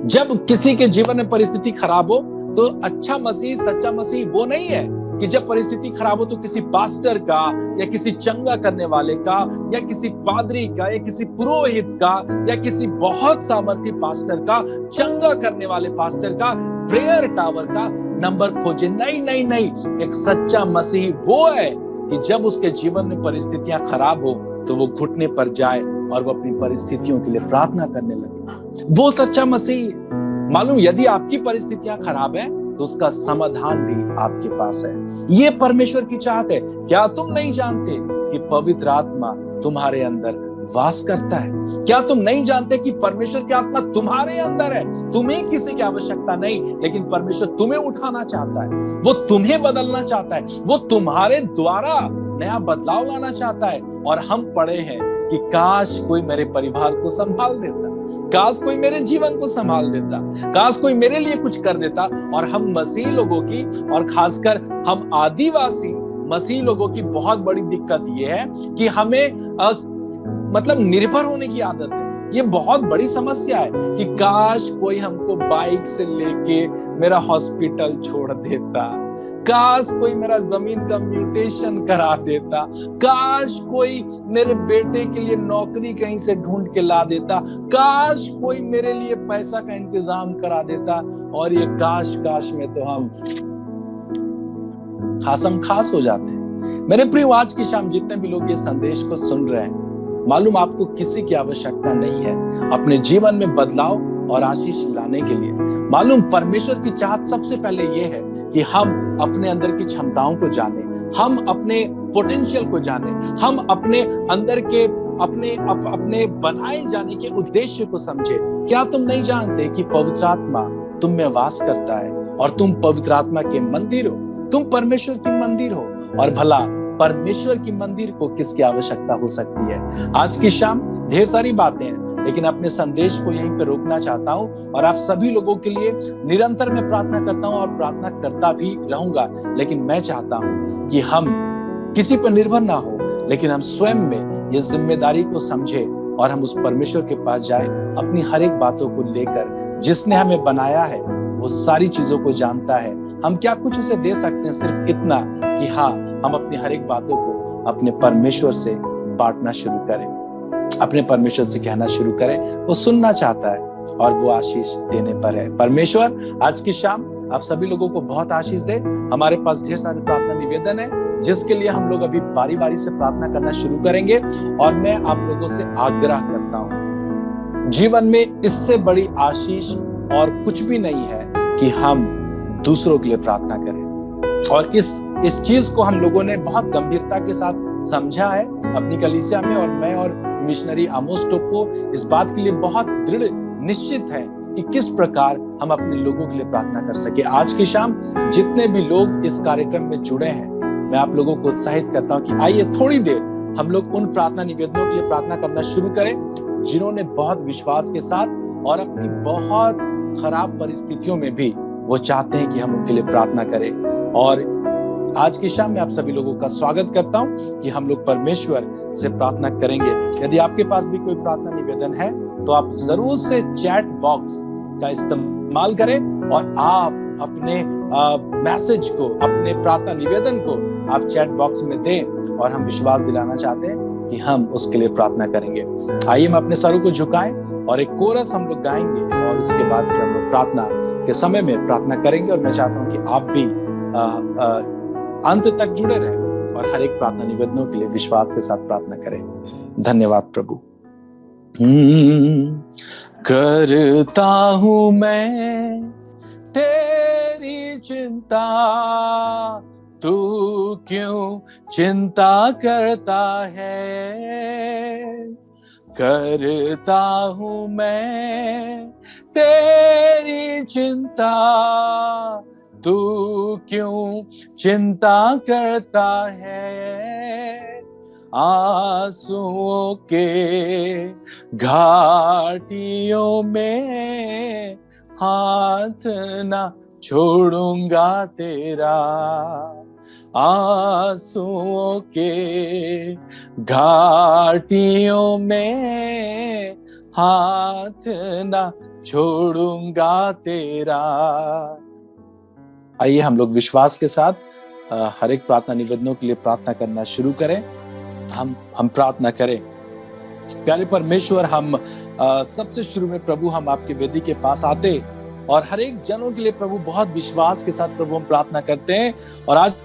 जब किसी के जीवन में परिस्थिति खराब हो तो अच्छा मसीह, सच्चा मसीह वो नहीं है कि जब परिस्थिति खराब हो तो किसी पास्टर का या किसी चंगा करने वाले का या किसी पादरी का या किसी पुरोहित का या किसी बहुत सामर्थी पास्टर का, चंगा करने वाले पास्टर का, प्रेयर टावर का नंबर खोजे। नहीं नहीं नहीं, एक सच्चा मसीही वो है कि जब उसके जीवन में परिस्थितियां खराब हो तो वो घुटने पर जाए और वो अपनी परिस्थितियों के लिए प्रार्थना करने लगे। वो सच्चा मसीही। मालूम यदि आपकी परिस्थितियां खराब है तो उसका समाधान भी आपके पास है। ये परमेश्वर की चाहत है। क्या तुम नहीं जानते कि पवित्र आत्मा तुम्हारे अंदर वास करता है? क्या तुम नहीं जानते कि परमेश्वर की आत्मा तुम्हारे अंदर है? तुम्हें किसी की आवश्यकता नहीं, लेकिन परमेश्वर तुम्हें उठाना चाहता है, वो तुम्हें बदलना चाहता है, वो तुम्हारे द्वारा नया बदलाव लाना चाहता है। और हम पढ़े हैं कि काश कोई मेरे परिवार को संभाल देता, काश कोई मेरे जीवन को संभाल देता, काश कोई मेरे लिए कुछ कर देता। और हम मसीह लोगों की, और खासकर हम आदिवासी मसीह लोगों की बहुत बड़ी दिक्कत यह है कि हमें मतलब निर्भर होने की आदत है। ये बहुत बड़ी समस्या है कि काश कोई हमको बाइक से लेके मेरा हॉस्पिटल छोड़ देता, काश कोई मेरा जमीन का म्यूटेशन करा देता, काश कोई मेरे बेटे के लिए नौकरी कहीं से ढूंढ के ला देता, काश कोई मेरे लिए पैसा का इंतजाम करा देता। और ये काश काश में तो हम खासम खास हो जाते हैं। मेरे प्रिय, आज की शाम जितने भी लोग ये संदेश को सुन रहे हैं, मालूम आपको किसी की आवश्यकता नहीं है अपने जीवन में बदलाव और आशीष लाने के लिए। मालूम परमेश्वर की चाहत सबसे पहले ये है कि हम अपने अंदर की क्षमताओं को जाने, हम अपने पोटेंशियल को जाने, हम अपने अंदर के अपने बनाए जाने के उद्देश्य को समझे। क्या तुम नहीं जानते कि पवित्र आत्मा तुम में वास करता है और तुम पवित्र आत्मा के मंदिर हो? तुम परमेश्वर की मंदिर हो। और भला परमेश्वर की मंदिर को किसकी आवश्यकता हो सकती है? आज की शाम ढेर सारी बातें हैं, लेकिन अपने संदेश को यहीं पे रोकना चाहता हूं। और आप सभी लोगों के लिए निरंतर मैं प्रार्थना करता हूं और प्रार्थना करता भी रहूंगा। लेकिन मैं चाहता हूं कि हम किसी पर निर्भर ना हो, लेकिन हम स्वयं में ये जिम्मेदारी को समझे और हम उस परमेश्वर के पास जाए, अपनी हर एक बातों को लेकर। जिसने हमें बनाया है वो सारी चीजों को जानता है। हम क्या कुछ उसे दे सकते हैं? सिर्फ इतना कि हाँ, हम अपनी हर एक बातों को अपने परमेश्वर से बांटना शुरू करें, अपने परमेश्वर से कहना शुरू करें। वो सुनना चाहता है और वो आशीष देने पर है। परमेश्वर आज की शाम आप सभी लोगों को बहुत आशीष दे। हमारे पास ढेर सारे प्रार्थना निवेदन है जिसके लिए हम लोग अभी बारी बारी से प्रार्थना करना शुरू करेंगे। और मैं आप लोगों से आग्रह करता हूं, जीवन में इससे बड़ी आशीष और कुछ भी नहीं है कि हम दूसरों के लिए प्रार्थना करें। और इस चीज को हम लोगों ने बहुत गंभीरता के साथ समझा है अपनी कलीसिया में। और मैं और मिशनरी आमोस टोप्पो इस बात के लिए बहुत दृढ़ निश्चित है कि किस प्रकार हम अपने लोगों के लिए प्रार्थना कर सके। आज की शाम जितने भी लोग इस कार्यक्रम में जुड़े हैं, मैं आप लोगों को उत्साहित करता हूं कि आइए थोड़ी देर हम लोग उन प्रार्थना निवेदनों के लिए प्रार्थना करना शुरू करें जिन्होंने बहुत विश्वास के साथ और अपनी बहुत खराब परिस्थितियों में भी वो चाहते हैं कि हम उनके लिए प्रार्थना करें। और आज की शाम में आप सभी लोगों का स्वागत करता हूं कि हम लोग परमेश्वर से प्रार्थना करेंगे। यदि आपके पास भी कोई प्रार्थना निवेदन है तो आप जरूर से चैट बॉक्स का इस्तेमाल करें और आप अपने मैसेज को, अपने प्रार्थना निवेदन को आप चैट बॉक्स में दें और हम विश्वास दिलाना चाहते हैं कि हम उसके लिए प्रार्थना करेंगे। आइए हम अपने सरों को झुकाएं और एक कोरस हम लोग गाएंगे और उसके बाद फिर हम लोग प्रार्थना के समय में प्रार्थना करेंगे। और मैं चाहता हूं कि आप भी अंत तक जुड़े रहें और हर एक प्रार्थना निवेदनों के लिए विश्वास के साथ प्रार्थना करें। धन्यवाद प्रभु। करता हूं मैं तेरी चिंता, तू क्यों चिंता करता है। करता हूं मैं तेरी चिंता, तू क्यों चिंता करता है। आंसुओं के घाटियों में हाथ ना छोड़ूंगा तेरा। आंसुओं के घाटियों में हाथ ना छोड़ूंगा तेरा। आइए हम लोग विश्वास के साथ हर एक प्रार्थना निवेदनों के लिए प्रार्थना करना शुरू करें। हम प्रार्थना करें। प्यारे परमेश्वर, हम सबसे शुरू में प्रभु हम आपके वेदी के पास आते और हर एक जनों के लिए प्रभु बहुत विश्वास के साथ प्रभु हम प्रार्थना करते हैं। और आज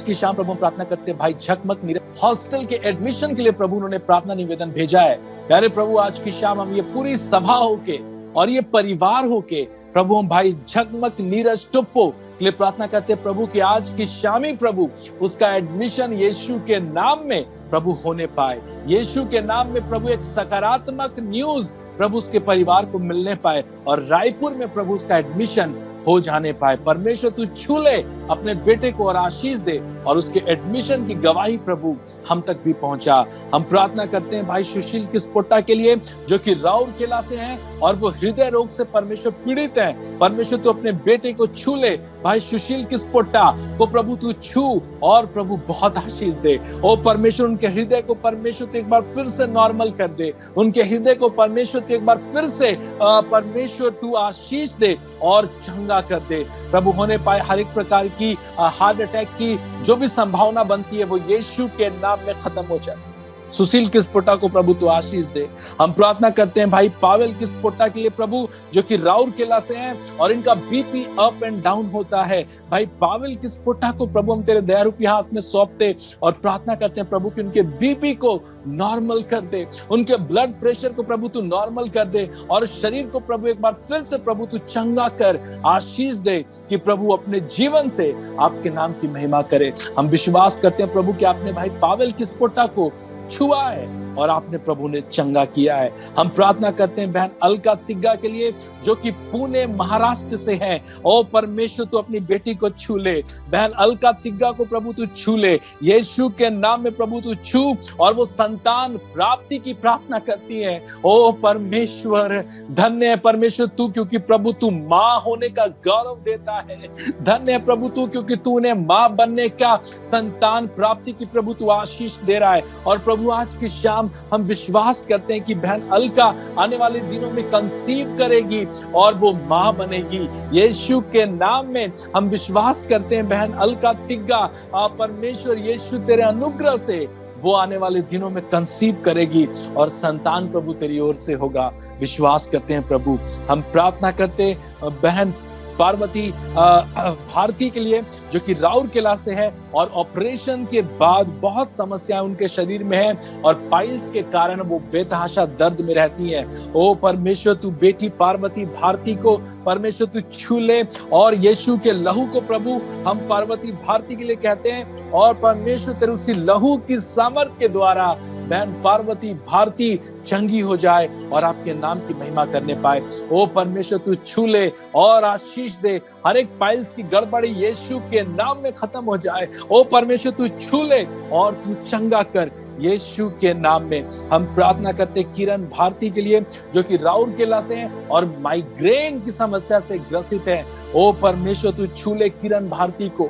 की शाम प्रभु हम प्रार्थना करते हैं भाई झकमक नीरज हॉस्टल के एडमिशन के लिए प्रभु उन्होंने प्रार्थना निवेदन भेजा है। प्यारे प्रभु, आज की शाम हम ये पूरी सभा होके और ये परिवार होके प्रभु हम भाई झकमक नीरज टुप्पो के लिए प्रार्थना करते हैं प्रभु कि आज की शामी प्रभु उसका एडमिशन यीशु के नाम में प्रभु होने पाए। यीशु के नाम में प्रभु एक सकारात्मक न्यूज प्रभु उसके परिवार को मिलने पाए और रायपुर में प्रभु उसका एडमिशन हो जाने पाए। परमेश्वर तू छू ले अपने बेटे को और आशीष दे और उसके एडमिशन की गवाही प्रभु हम तक भी पहुंचा। हम प्रार्थना करते हैं भाई सुशील किस्पोट्टा के लिए जो कि राउरकेला से हैं और वो हृदय रोग से परमेश्वर पीड़ित हैं। परमेश्वर तू अपने बेटे को छू ले। भाई सुशील किस्पोट्टा को प्रभु तू छू और प्रभु बहुत आशीष दे। ओ परमेश्वर, उनके हृदय को परमेश्वर तू एक बार फिर से नॉर्मल कर दे। उनके हृदय को परमेश्वर तू एक बार फिर से परमेश्वर तू आशीष दे और चंगा कर दे। प्रभु होने पाए हर एक प्रकार की हार्ट अटैक की जो भी संभावना बनती है वो यीशु के नाम में खत्म हो जाए। सुशील किस्पोट्टा को प्रभु तू आशीष दे। हम प्रार्थना करते हैं भाई पावेल किस्पोट्टा के लिए प्रभु जो कि राउरकेला से हैं और इनका बीपी अप एंड डाउन होता है। भाई पावेल किस्पोट्टा को प्रभु हम तेरे दया रूपी हाथ में सौंपते और प्रार्थना करते हैं प्रभु कि उनके बीपी को नॉर्मल कर दे, उनके ब्लड प्रेशर को प्रभु तू नॉर्मल कर दे और शरीर को प्रभु एक बार फिर से प्रभु तू चंगा कर आशीष दे कि प्रभु अपने जीवन से आपके नाम की महिमा करे। हम विश्वास करते हैं प्रभु कि आपने भाई पावेल किस्पोट्टा को छुआ है और आपने प्रभु ने चंगा किया है। हम प्रार्थना करते हैं बहन अलका तिग्गा के लिए जो कि पुणे महाराष्ट्र से है। ओ परमेश्वर तू अपनी बेटी को छू ले। बहन अलका तिग्गा को प्रभु तू छू ले यीशु के नाम में प्रभु तू छू और वो संतान प्राप्ति की प्रार्थना करती है। ओ परमेश्वर, धन्य है परमेश्वर तू क्योंकि प्रभु तू माँ होने का गौरव देता है। धन्य है प्रभु तू क्योंकि तू उन्हें माँ बनने का संतान प्राप्ति की प्रभु तू आशीष दे रहा है। और प्रभु आज की शाम हम विश्वास करते हैं कि बहन अलका आने वाले दिनों में कंसीव करेगी और वो मां बनेगी। यीशु के नाम में हम विश्वास करते हैं बहन अलका तिग्गा परमेश्वर यीशु तेरे अनुग्रह से वो आने वाले दिनों में कंसीव करेगी और संतान प्रभु तेरी ओर से होगा। विश्वास करते हैं प्रभु। हम प्रार्थना करते बहन पार्वती भारती के लिए जो कि राउरकेला से है और ऑपरेशन के बाद बहुत समस्याएं उनके शरीर में है और पाइल्स के कारण वो बेतहाशा दर्द में रहती हैं। ओ परमेश्वर तू बेटी पार्वती भारती को परमेश्वर तू छू ले और यीशु के लहू को प्रभु हम पार्वती भारती के लिए कहते हैं और परमेश्वर तेरे उसी लहू की सामर्थ के द्वारा बहन पार्वती भारती चंगी हो जाए और आपके नाम की महिमा करने पाए। ओ परमेश्वर तू छू ले और आशीष दे। हर एक पाइल्स की गड़बड़ी यीशु के नाम में खत्म हो जाए। ओ परमेश्वर तू छू ले और तू चंगा कर यीशु के नाम में। हम प्रार्थना करते किरण भारती के लिए जो कि राउरकेला से हैं और माइग्रेन की समस्या से ग्रसित है। ओ परमेश्वर तू छू ले किरण भारती को।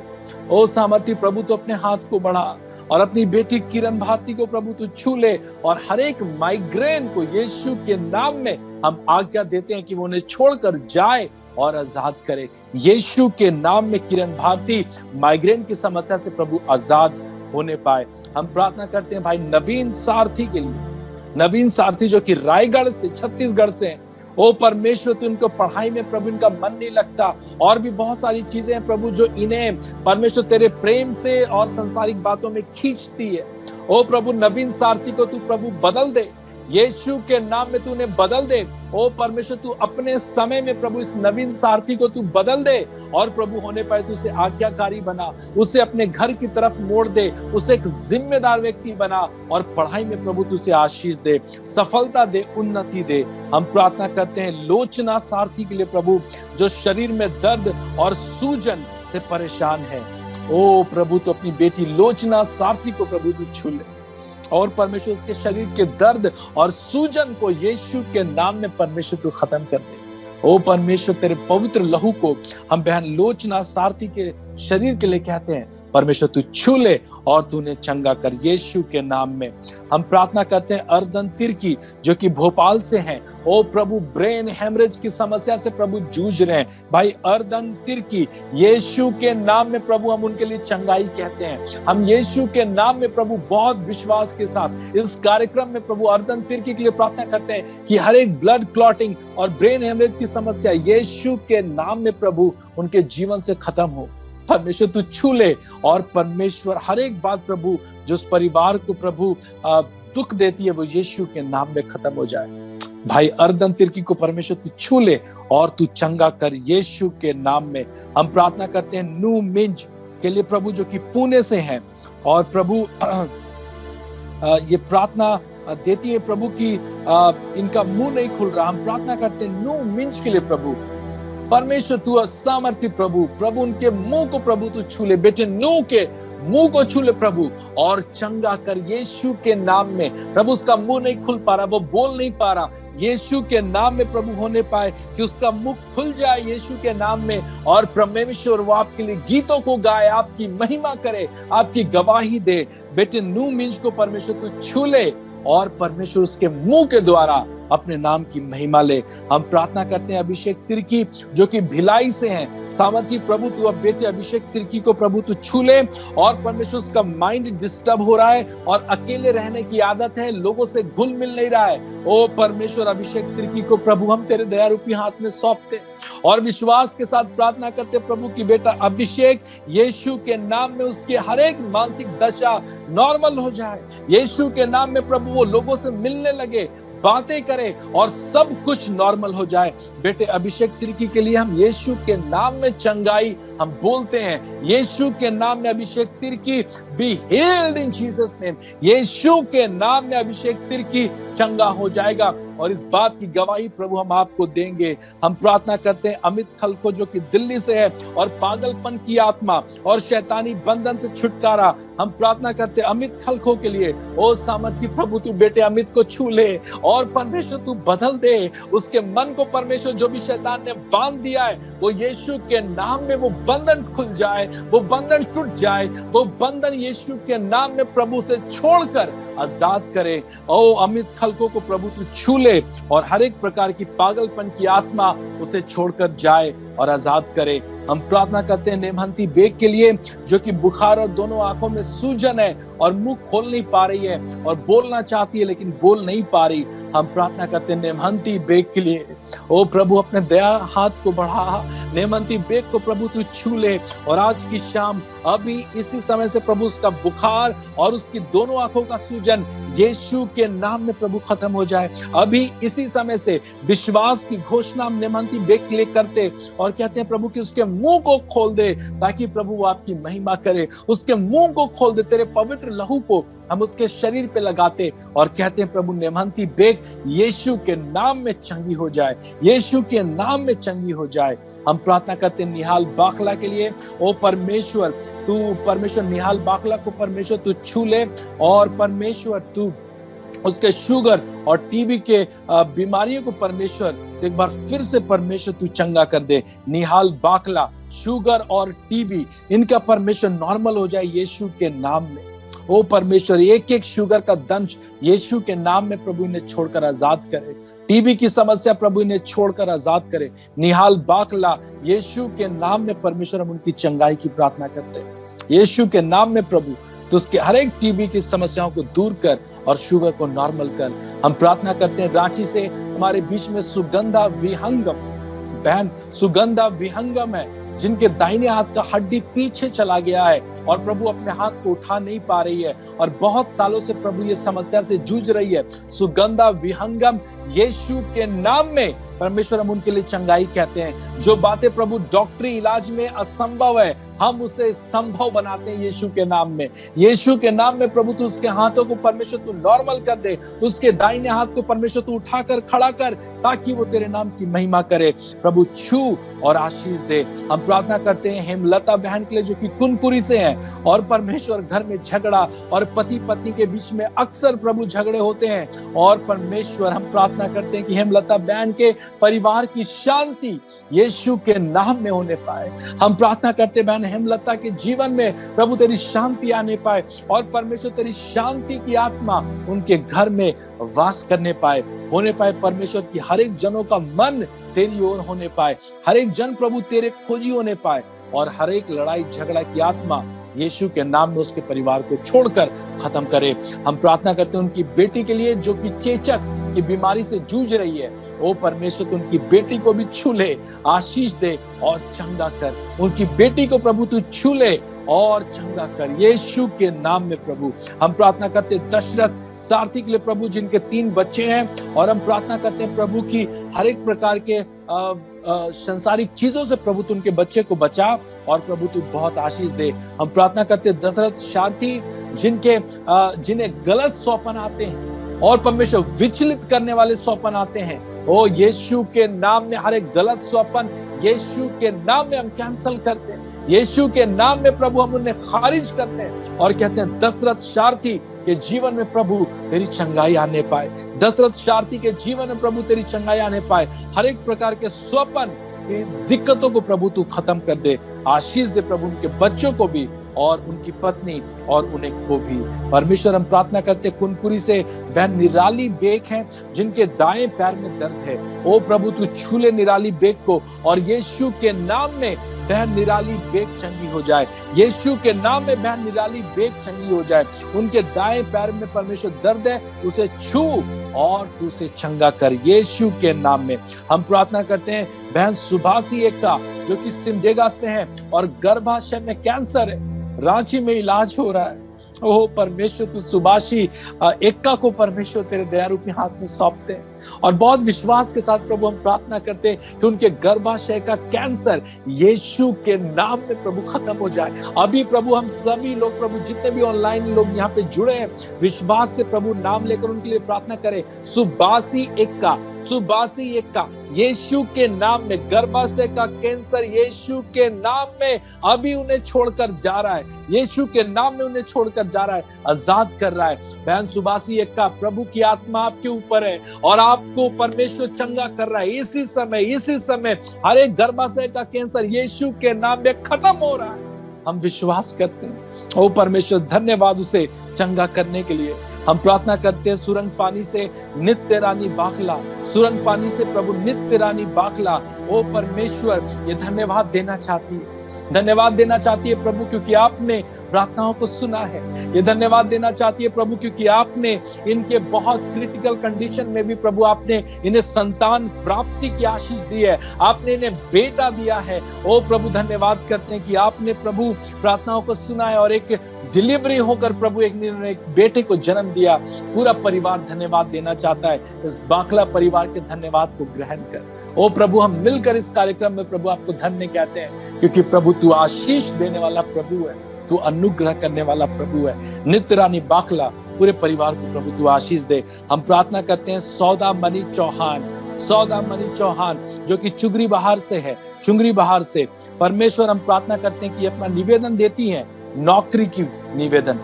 ओ सामर्थी प्रभु तो अपने हाथ को बढ़ा और अपनी बेटी किरण भारती को प्रभु तू छू ले और हर एक माइग्रेन को यीशु के नाम में हम आज्ञा देते हैं कि वो उन्हें छोड़कर जाए और आजाद करे। यीशु के नाम में किरण भारती माइग्रेन की समस्या से प्रभु आजाद होने पाए। हम प्रार्थना करते हैं भाई नवीन सारथी के लिए, नवीन सारथी जो कि रायगढ़ से छत्तीसगढ़ से हैं। ओ परमेश्वर तू इनको पढ़ाई में प्रभु इनका मन नहीं लगता और भी बहुत सारी चीजें हैं प्रभु जो इन्हें परमेश्वर तेरे प्रेम से और संसारिक बातों में खींचती है। ओ प्रभु नवीन सारथी को तू प्रभु बदल दे, यीशु के नाम में तू उन्हें बदल दे। ओ परमेश्वर तू अपने समय में प्रभु इस नवीन सारथी को तू बदल दे और प्रभु होने पाए तू उसे आज्ञाकारी बना, उसे अपने घर की तरफ मोड़ दे, उसे एक जिम्मेदार व्यक्ति बना और पढ़ाई में प्रभु तू उसे आशीष दे, सफलता दे, उन्नति दे। हम प्रार्थना करते हैं लोचना सारथी के लिए प्रभु जो शरीर में दर्द और सूजन से परेशान है। ओ प्रभु तो अपनी बेटी लोचना सारथी को प्रभु तू छू ले और परमेश्वर उसके शरीर के दर्द और सूजन को यीशु के नाम में परमेश्वर तू खत्म कर दे। ओ परमेश्वर तेरे पवित्र लहू को हम बहन लोचना सारथी के शरीर के लिए कहते हैं, परमेश्वर तू छू ले और तूने चंगा कर यीशु के नाम में। हम प्रार्थना करते हैं अर्दन तिर्की जो कि भोपाल से हैं। ओ प्रभु ब्रेन हेमरेज की समस्या से प्रभु जूझ रहे हैं भाई अर्दन तिर्की, यीशु के नाम में प्रभु हम उनके लिए चंगाई कहते हैं। हम यीशु के नाम में प्रभु बहुत विश्वास के साथ इस कार्यक्रम में प्रभु अर्दन तिर्की के लिए प्रार्थना करते हैं कि हर एक ब्लड क्लॉटिंग और ब्रेन हेमरेज की समस्या यीशु के नाम में प्रभु उनके जीवन से खत्म हो। परमेश्वर तू छू ले और परमेश्वर हर एक बात प्रभु जो उस परिवार को प्रभु दुख देती है वो यीशु के नाम में खत्म हो जाए। भाई अर्दन तिर्की को परमेश्वर तू छू ले और तू चंगा कर यीशु के नाम में। हम प्रार्थना करते हैं नू मिंज के लिए प्रभु जो कि पुणे से हैं और प्रभु ये प्रार्थना देती है प्रभु की इनका मुंह नहीं खुल रहा। हम प्रार्थना करते हैं नू मिंज के लिए प्रभु परमेश्वर तू सामर्थ्य प्रभु उनके मुंह को प्रभु तू छू ले, बेटे नू के मुंह को छू ले प्रभु और चंगा कर यीशु के नाम में। प्रभु उसका मुंह नहीं खुल पा रहा, वो बोल नहीं पा रहा, यीशु के नाम में प्रभु होने पाए कि उसका मुख खुल जाए यीशु के नाम में और परमेश्वर वो आपके लिए गीतों को गाए, आपकी महिमा करे, आपकी गवाही दे। बेटे नू मिंज को परमेश्वर तू छू ले और परमेश्वर उसके मुंह के द्वारा अपने नाम की महिमा ले। हम प्रार्थना करते हैं अभिषेक तिर्की जो कि भिलाई से हैं। सामर्थी प्रभु तू अब बेटे अभिषेक तिर्की को प्रभु तू छू ले और परमेश्वर उसका माइंड डिस्टर्ब हो रहा है और अकेले रहने की आदत है, लोगों से घुल मिल नहीं रहा है। ओ परमेश्वर अभिषेक तिर्की को प्रभु हम तेरे दया रूपी हाथ में सौंपते और विश्वास के साथ प्रार्थना करते प्रभु की बेटा अभिषेक यीशु के नाम में उसके हर एक मानसिक दशा नॉर्मल हो जाए। यीशु के नाम में प्रभु वो लोगों से मिलने लगे, बातें करे और सब कुछ नॉर्मल हो जाए। बेटे अभिषेक तिर्की के लिए हम यीशु के नाम में चंगाई हम बोलते हैं। यीशु के नाम में Abhishek Tirkey be healed in Jesus name. यीशु के नाम में अभिषेक तिर्की चंगा हो जाएगा और इस बात की गवाही प्रभु हम आपको देंगे। हम प्रार्थना करते हैं अमित खलको जो कि दिल्ली से है और पागलपन की आत्मा और शैतानी बंधन से छुटकारा। हम प्रार्थना करते हैं अमित खलको के लिए। ओ सामर्थी प्रभु तू बेटे अमित को छू ले और परमेश्वर तू बदल दे उसके मन को। परमेश्वर जो भी शैतान ने बांध दिया है वो यीशु के नाम में वो बंधन खुल जाए, वो बंधन टूट जाए, वो बंधन यीशु के नाम में प्रभु से छोड़कर आजाद करे। ओ अमित खलको को प्रभु तू छू ले और हर एक प्रकार की पागलपन की आत्मा उसे छोड़कर जाए और आजाद करे। हम प्रार्थना करते हैं नेमहंती बेग के लिए जो कि बुखार और दोनों आंखों में सूजन है और मुंह खोल नहीं पा रही है और बोलना चाहती है लेकिन बोल नहीं पा रही। हम प्रार्थना करते हैं नेमहंती बेग के लिए। ओ प्रभु अपने दया हाथ को बढ़ा, नेमहंती बेग को प्रभु तू छू ले और आज की शाम अभी इसी समय से प्रभु उसका बुखार और उसकी दोनों आंखों का सूजन यीशु के नाम में प्रभु खत्म हो जाए। अभी इसी समय से विश्वास की घोषणा हम नेमहंती बेग के लिए करते और कहते हैं प्रभु कि उसके मुंह को खोल दे ताकि प्रभु वो आपकी महिमा करे। उसके मुंह को खोल दे, तेरे पवित्र लहू को हम उसके शरीर पे लगाते और कहते हैं प्रभु नेमंती बेग यीशु के नाम में चंगी हो जाए, यीशु के नाम में चंगी हो जाए। हम प्रार्थना करते हैं निहाल बाखला के लिए। ओ परमेश्वर, तू परमेश्वर निहाल बाखला को परमेश्वर तू छू ले, और परमेश्वर तू उसके शुगर और टीबी के बीमारियों को परमेश्वर तो एक बार फिर से परमेश्वर तू चंगा कर दे। निहाल बाखला, शुगर और टीबी, इनका परमेश्वर नॉर्मल हो जाए यीशु के नाम में। ओ परमेश्वर, एक एक शुगर का दंश यीशु के नाम में प्रभु इन्हें छोड़कर आजाद करे। टीबी की समस्या प्रभु इन्हें छोड़कर आजाद करे। निहाल बाखला, यीशु के नाम में परमेश्वर हम उनकी चंगाई की प्रार्थना करते हैं। यीशु के नाम में प्रभु तो उसके हर एक टीबी की समस्याओं को दूर कर और शुगर को नॉर्मल कर। हम प्रार्थना करते हैं रांची से हमारे बीच में सुगंधा विहंगम बहन, सुगंधा विहंगम है, जिनके दाहिने हाथ का हड्डी पीछे चला गया है और प्रभु अपने हाथ को उठा नहीं पा रही है और बहुत सालों से प्रभु ये समस्या से जूझ रही है। सुगंधा विहंगम, यीशु के नाम में परमेश्वर हम उनके लिए चंगाई कहते हैं। जो बातें प्रभु डॉक्टरी इलाज में असंभव है, हम उसे संभव बनाते हैं यीशु के नाम में। यीशु के नाम में प्रभु तू उसके हाथों को परमेश्वर तू नॉर्मल कर दे, उसके दाहिने हाथ को परमेश्वर तू उठाकर खड़ा कर, ताकि वो तेरे नाम की महिमा करे। प्रभु छू और आशीष दे। हम प्रार्थना करते हैं हेमलता बहन के लिए जो कि कुनकुरी से है और परमेश्वर घर में झगड़ा और पति पत्नी के बीच में अक्सर प्रभु झगड़े होते हैं, और परमेश्वर हम प्रार्थना करते हैं कि हेमलता बहन के परिवार की शांति यीशु के नाम में होने पाए। हम प्रार्थना करते बहन हेमलता के जीवन में प्रभु तेरी शांति आने पाए और परमेश्वर तेरी शांति की आत्मा उनके घर में वास करने पाए, होने पाए। परमेश्वर की हर एक जनों का मन तेरी ओर होने पाए, हर एक जन प्रभु तेरे खोजी होने पाए, और हर एक लड़ाई झगड़ा की आत्मा यीशु के नाम में उसके परिवार को छोड़कर खत्म करे। हम प्रार्थना करते हैं उनकी बेटी के लिए जो कि चेचक की बीमारी से जूझ रही है। ओ परमेश्वर तू उनकी बेटी को भी छू ले, आशीष दे और चंगा कर। उनकी बेटी को प्रभु तू छू ले और चंगा कर यीशु के नाम में। प्रभु हम प्रार्थना करते दशरथ सारथी के लिए प्रभु जिनके 3 बच्चे हैं, और हम प्रार्थना करते हैं प्रभु की हर एक प्रकार के संसारिक चीजों से प्रभु तू उनके बच्चे को बचा और प्रभु तू बहुत आशीष दे। हम प्रार्थना करते दशरथ सारथी जिन्हें गलत सौंपन आते हैं और परमेश्वर विचलित करने वाले सौंपन आते हैं, ओ यीशु के नाम में हर एक गलत सौंपन यीशु के नाम में हम कैंसल करते हैं। यीशु के नाम में प्रभु हम उन्हें खारिज करते हैं और कहते हैं दशरथ सारथी के जीवन में प्रभु तेरी चंगाई आने पाए। दशरथ सारथी के जीवन में प्रभु तेरी चंगाई आने पाए। हर एक प्रकार के स्वपन की दिक्कतों को प्रभु तू खत्म कर दे। आशीष दे प्रभु उनके बच्चों को भी और उनकी पत्नी और उन्हें को भी। परमेश्वर हम प्रार्थना करते कुनकुरी से बहन निराली बेग हैं जिनके दाएं पैर में दर्द है। ओ प्रभु तू छू ले निराली बेग को और यीशु के नाम में बहन निराली बेग चंगी हो जाए। यीशु के नाम में बहन निराली बेग चंगी हो जाए। उनके दाएं पैर में परमेश्वर दर्द है, उसे छू और तू उसे चंगा कर यीशु के नाम में। हम प्रार्थना करते हैं बहन सुभाषी एकता जो कि सिमडेगा से है और गर्भाशय में कैंसर है, रांची में इलाज हो रहा है। ओह परमेश्वर तू सुभाषी एक्का को परमेश्वर तेरे दयारूपी हाथ में सौंपते हैं और बहुत विश्वास के साथ प्रभु हम प्रार्थना करते हैं कि उनके गर्भाशय का कैंसर यीशु के नाम में प्रभु खत्म हो जाए। अभी प्रभु हम सभी लोग प्रभु जितने भी ऑनलाइन लोग यहाँ पे जुड़े हैं विश्वास से प्रभु नाम लेकर उनके लिए प्रार्थना करें। सुभाषी एक्का यीशु के नाम में गर्भाशय का कैंसर यीशु के नाम में अभी उन्हें छोड़कर जा रहा है। यीशु के नाम में उन्हें छोड़कर जा रहा है, आजाद कर रहा है। बहन सुभाषी एक्का प्रभु की आत्मा आपके ऊपर है और आपको परमेश्वर चंगा कर रहा है। इसी समय हर एक गर्भाशय का कैंसर यीशु के नाम में खत्म हो रहा है। हम विश्वास करते हैं। ओ परमेश्वर धन्यवाद उसे चंगा करने के लिए। हम प्रार्थना करते हैं सुरंग पानी से नित्य रानी बाखला, सुरंग पानी से प्रभु नित्य रानी बाखला ओ परमेश्वर ये धन्यवाद देना चाहती है, धन्यवाद देना चाहती है प्रभु क्योंकि आपने प्रार्थनाओं को सुना है। ये धन्यवाद देना चाहती है प्रभु क्योंकि आपने इनके बहुत क्रिटिकल कंडीशन में भी प्रभु आपने इन्हें संतान प्राप्ति की आशीष दी है, आपने इन्हें बेटा दिया है। ओ प्रभु धन्यवाद करते हैं कि आपने प्रभु प्रार्थनाओं को सुना है और एक डिलीवरी होकर प्रभु एक बेटे को जन्म दिया। पूरा परिवार धन्यवाद देना चाहता है। इस बाखला परिवार के धन्यवाद को ग्रहण कर। ओ प्रभु हम मिलकर इस कार्यक्रम में प्रभु आपको धन्य कहते हैं क्योंकि प्रभु तू आशीष देने वाला प्रभु है, तू अनुग्रह करने वाला प्रभु है। नित्य रानी बाखला पूरे परिवार को प्रभु तू आशीष दे। हम प्रार्थना करते हैं सौदामणि चौहान जो कि चुंगरी बहार से परमेश्वर, हम प्रार्थना करते हैं कि अपना निवेदन देती हैं, नौकरी की निवेदन,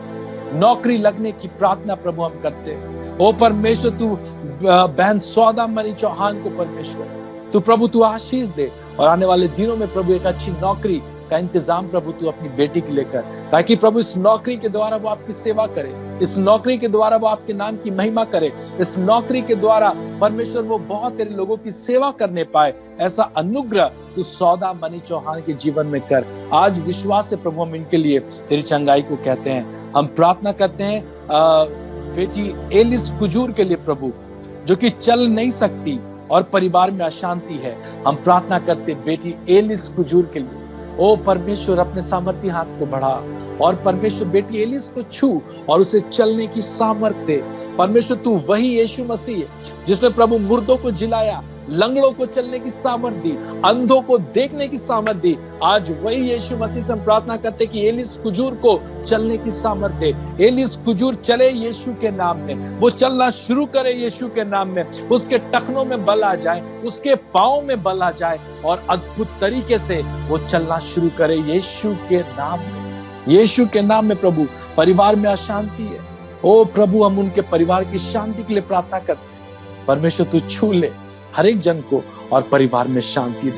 नौकरी लगने की प्रार्थना प्रभु हम करते हैं। ओ परमेश्वर, तू बहन सौदामणि चौहान को परमेश्वर तू प्रभु तू आशीष दे, और आने वाले दिनों में प्रभु एक अच्छी नौकरी का इंतजाम प्रभु तू अपनी बेटी के लेकर, ताकि प्रभु इस नौकरी के द्वारा वो आपकी सेवा करे, इस नौकरी के द्वारा वो आपके नाम की महिमा करे, इस नौकरी के द्वारा परमेश्वर वो बहुत तेरे लोगों की सेवा करने पाए। ऐसा अनुग्रह तू सौदामणि चौहान के जीवन में कर। आज विश्वास से प्रभु हम इनके लिए तेरी चंगाई को कहते हैं। हम प्रार्थना करते हैं बेटी एलिस कुजूर के लिए प्रभु, जो कि चल नहीं सकती और परिवार में अशांति है। हम प्रार्थना करते बेटी एलिस कुजूर के लिए, ओ परमेश्वर अपने सामर्थ्य हाथ को बढ़ा, और परमेश्वर बेटी एलिस को छू और उसे चलने की सामर्थ्य दे। परमेश्वर तू वही यीशु मसीह है जिसने प्रभु मुर्दों को जिलाया, लंगड़ों को चलने की सामर्थ्य दी, अंधों को देखने की सामर्थ्य दी। आज वही यीशु मसीह से हम प्रार्थना करते कि एलिस कुजूर को चलने की सामर्थ्य दे। एलिस कुजूर चले यीशु के नाम में, वो चलना शुरू करे यीशु के नाम में। उसके टखनों में बल आ जाए, उसके पांव में बल आ जाए, और अद्भुत तरीके से वो चलना शुरू करे यीशु के नाम में। यीशु के नाम में प्रभु परिवार में अशांति है, ओ प्रभु हम उनके परिवार की शांति के लिए प्रार्थना करते हैं। परमेश्वर तू छू ले हर एक जन को और परिवार में शांति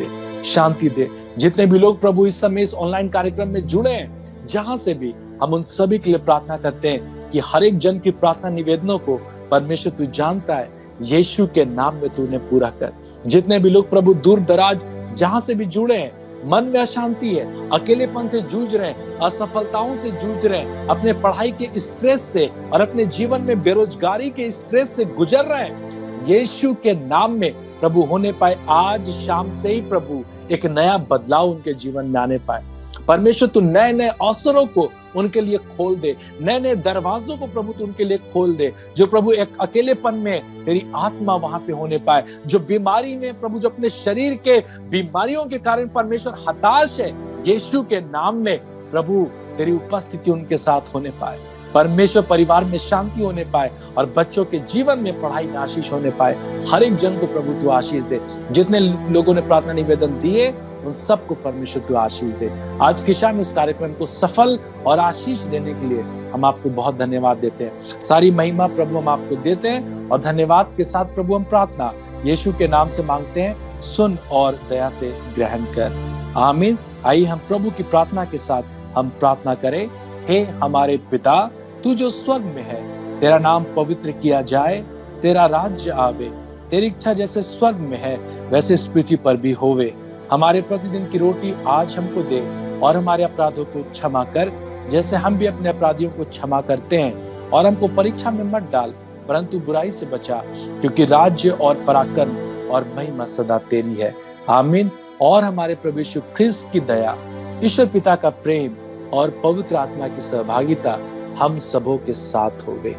दे। जितने भी लोग प्रभु इस समय इस ऑनलाइन कार्यक्रम में जुड़े हैं, जहां से भी, हम उन सभी के लिए प्रार्थना करते हैं कि हर एक जन की प्रार्थना निवेदनों को परमेश्वर तू जानता है, यीशु के नाम में तू उन्हें पूरा कर। जितने भी लोग प्रभु दूर दराज जहां से भी जुड़े हैं, मन में अशांति है, अकेलेपन से जूझ रहे हैं, असफलताओं से जूझ रहे हैं, अपने पढ़ाई के स्ट्रेस से और अपने जीवन में बेरोजगारी के स्ट्रेस से गुजर रहे हैं, यीशु के नाम में प्रभु होने पाए। आज शाम से ही प्रभु एक नया बदलाव उनके जीवन में आने पाए। परमेश्वर तू नए नए अवसरों को उनके लिए खोल दे, नए नए दरवाजों को प्रभु तू उनके लिए खोल दे। जो प्रभु एक अकेलेपन में तेरी आत्मा वहां पे होने पाए, जो बीमारी में प्रभु, जो अपने शरीर के बीमारियों के कारण परमेश्वर हताश है, यीशु के नाम में प्रभु तेरी उपस्थिति उनके साथ होने पाए। परमेश्वर परिवार में शांति होने पाए और बच्चों के जीवन में पढ़ाई में आशीष होने पाए। हर एक जन को प्रभु तू आशीष दे। जितने लोगों ने प्रार्थना निवेदन दिए उन सबको परमेश्वर तू आशीष दे। आज की शाम इस कार्यक्रम को सफल और आशीष देने के लिए हम आपको बहुत धन्यवाद देते हैं। सारी महिमा प्रभु हम आपको देते हैं, और धन्यवाद के साथ प्रभु हम प्रार्थना यीशु के नाम से मांगते हैं, सुन और दया से ग्रहण कर, आमीन। आइए हम प्रभु की प्रार्थना के साथ हम प्रार्थना करें। हे हमारे पिता, तू जो स्वर्ग में है, तेरा नाम पवित्र किया जाए, तेरा राज्य आवे, तेरी इच्छा जैसे स्वर्ग में है वैसे इस पृथ्वी पर भी होवे। हमारे प्रतिदिन की रोटी आज हमको दे, और हमारे अपराधों को क्षमा कर जैसे हम भी अपने अपराधियों को क्षमा करते हैं, और हमको परीक्षा में मत डाल परंतु बुराई से बचा, क्योंकि राज्य और पराक्रम और महिमा सदा तेरी है, आमीन। और हमारे प्रभु यीशु ख्रिस्त की दया, ईश्वर पिता का प्रेम और पवित्र आत्मा की सहभागिता हम सबों के साथ हो गए,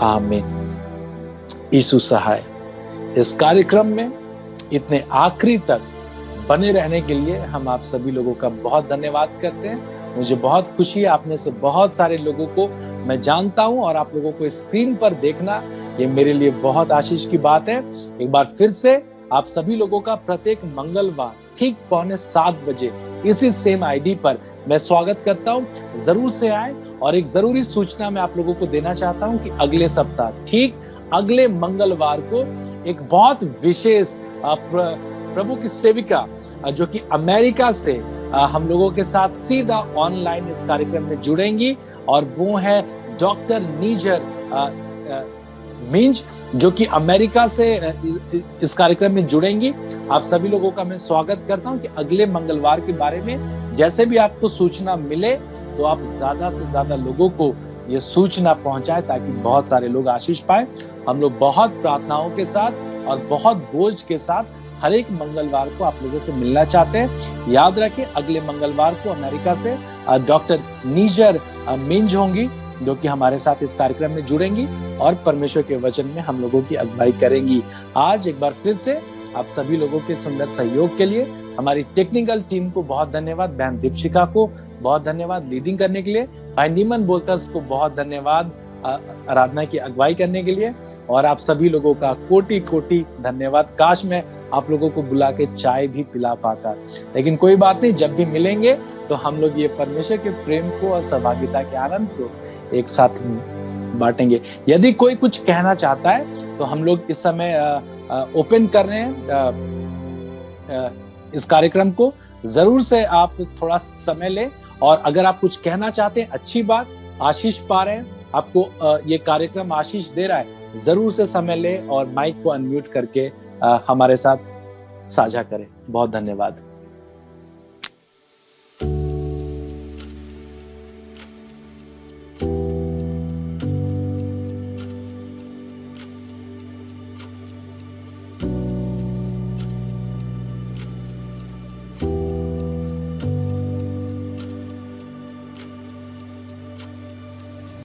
आमीन। यीशु सहाय। इस कार्यक्रम में इतने आखिरी तक बने रहने के लिए हम आप सभी लोगों का बहुत धन्यवाद करते हैं। मुझे बहुत खुशी है, आप में से बहुत सारे लोगों को मैं जानता हूं, और आप लोगों को स्क्रीन पर देखना ये मेरे लिए बहुत आशीष की बात है। एक बार फिर से आप सभी लोगों का प्रत्येक मंगलवार ठीक 6:45 बजे इसी सेम आईडी पर मैं स्वागत करता हूं। जरूर से आए। और एक जरूरी सूचना मैं आप लोगों को देना चाहता हूं कि अगले सप्ताह ठीक अगले मंगलवार को एक बहुत विशेष प्रभु की सेविका जो कि अमेरिका से हम लोगों के साथ सीधा ऑनलाइन इस कार्यक्रम में जुड़ेंगी, और वो है डॉक्टर नीजर मिंज, जो कि अमेरिका से इस कार्यक्रम में जुड़ेंगी। आप सभी लोगों का मैं स्वागत करता हूं कि अगले मंगलवार के बारे में जैसे भी आपको सूचना मिले तो आप ज्यादा से ज्यादा लोगों को ये सूचना पहुंचाए, ताकि बहुत सारे लोग आशीष पाए। हम लोग बहुत प्रार्थनाओं के साथ और बहुत बोझ के साथ हर एक मंगलवार को आप लोगों से मिलना चाहते हैं। याद रखें, अगले मंगलवार को अमेरिका से डॉक्टर नीजर मिंज होंगी, जो कि हमारे साथ इस कार्यक्रम में जुड़ेंगी और परमेश्वर के वचन में हम लोगों की अगुवाई करेंगी। आज एक बार फिर से आप सभी लोगों के सुंदर सहयोग के लिए हमारी टेक्निकल टीम को बहुत धन्यवाद, बहन दीपशिका को बहुत धन्यवाद लीडिंग करने के लिए, भाई नीमन बोलतस को बहुत धन्यवाद आराधना की अगुवाई करने के लिए, और आप सभी लोगों का कोटि कोटि धन्यवाद। काश मैं आप लोगों को बुला के चाय भी पिला पाता, लेकिन कोई बात नहीं, जब भी मिलेंगे तो हम लोग ये परमेश्वर के प्रेम को और सहभागिता के आनंद को एक साथ बांटेंगे। यदि कोई कुछ कहना चाहता है तो हम लोग इस समय ओपन कर रहे हैं इस कार्यक्रम को। जरूर से आप थोड़ा समय लें, और अगर आप कुछ कहना चाहते हैं, अच्छी बात, आशीष पा रहे हैं, आपको ये कार्यक्रम आशीष दे रहा है, जरूर से समय लें और माइक को अनम्यूट करके हमारे साथ साझा करें। बहुत धन्यवाद।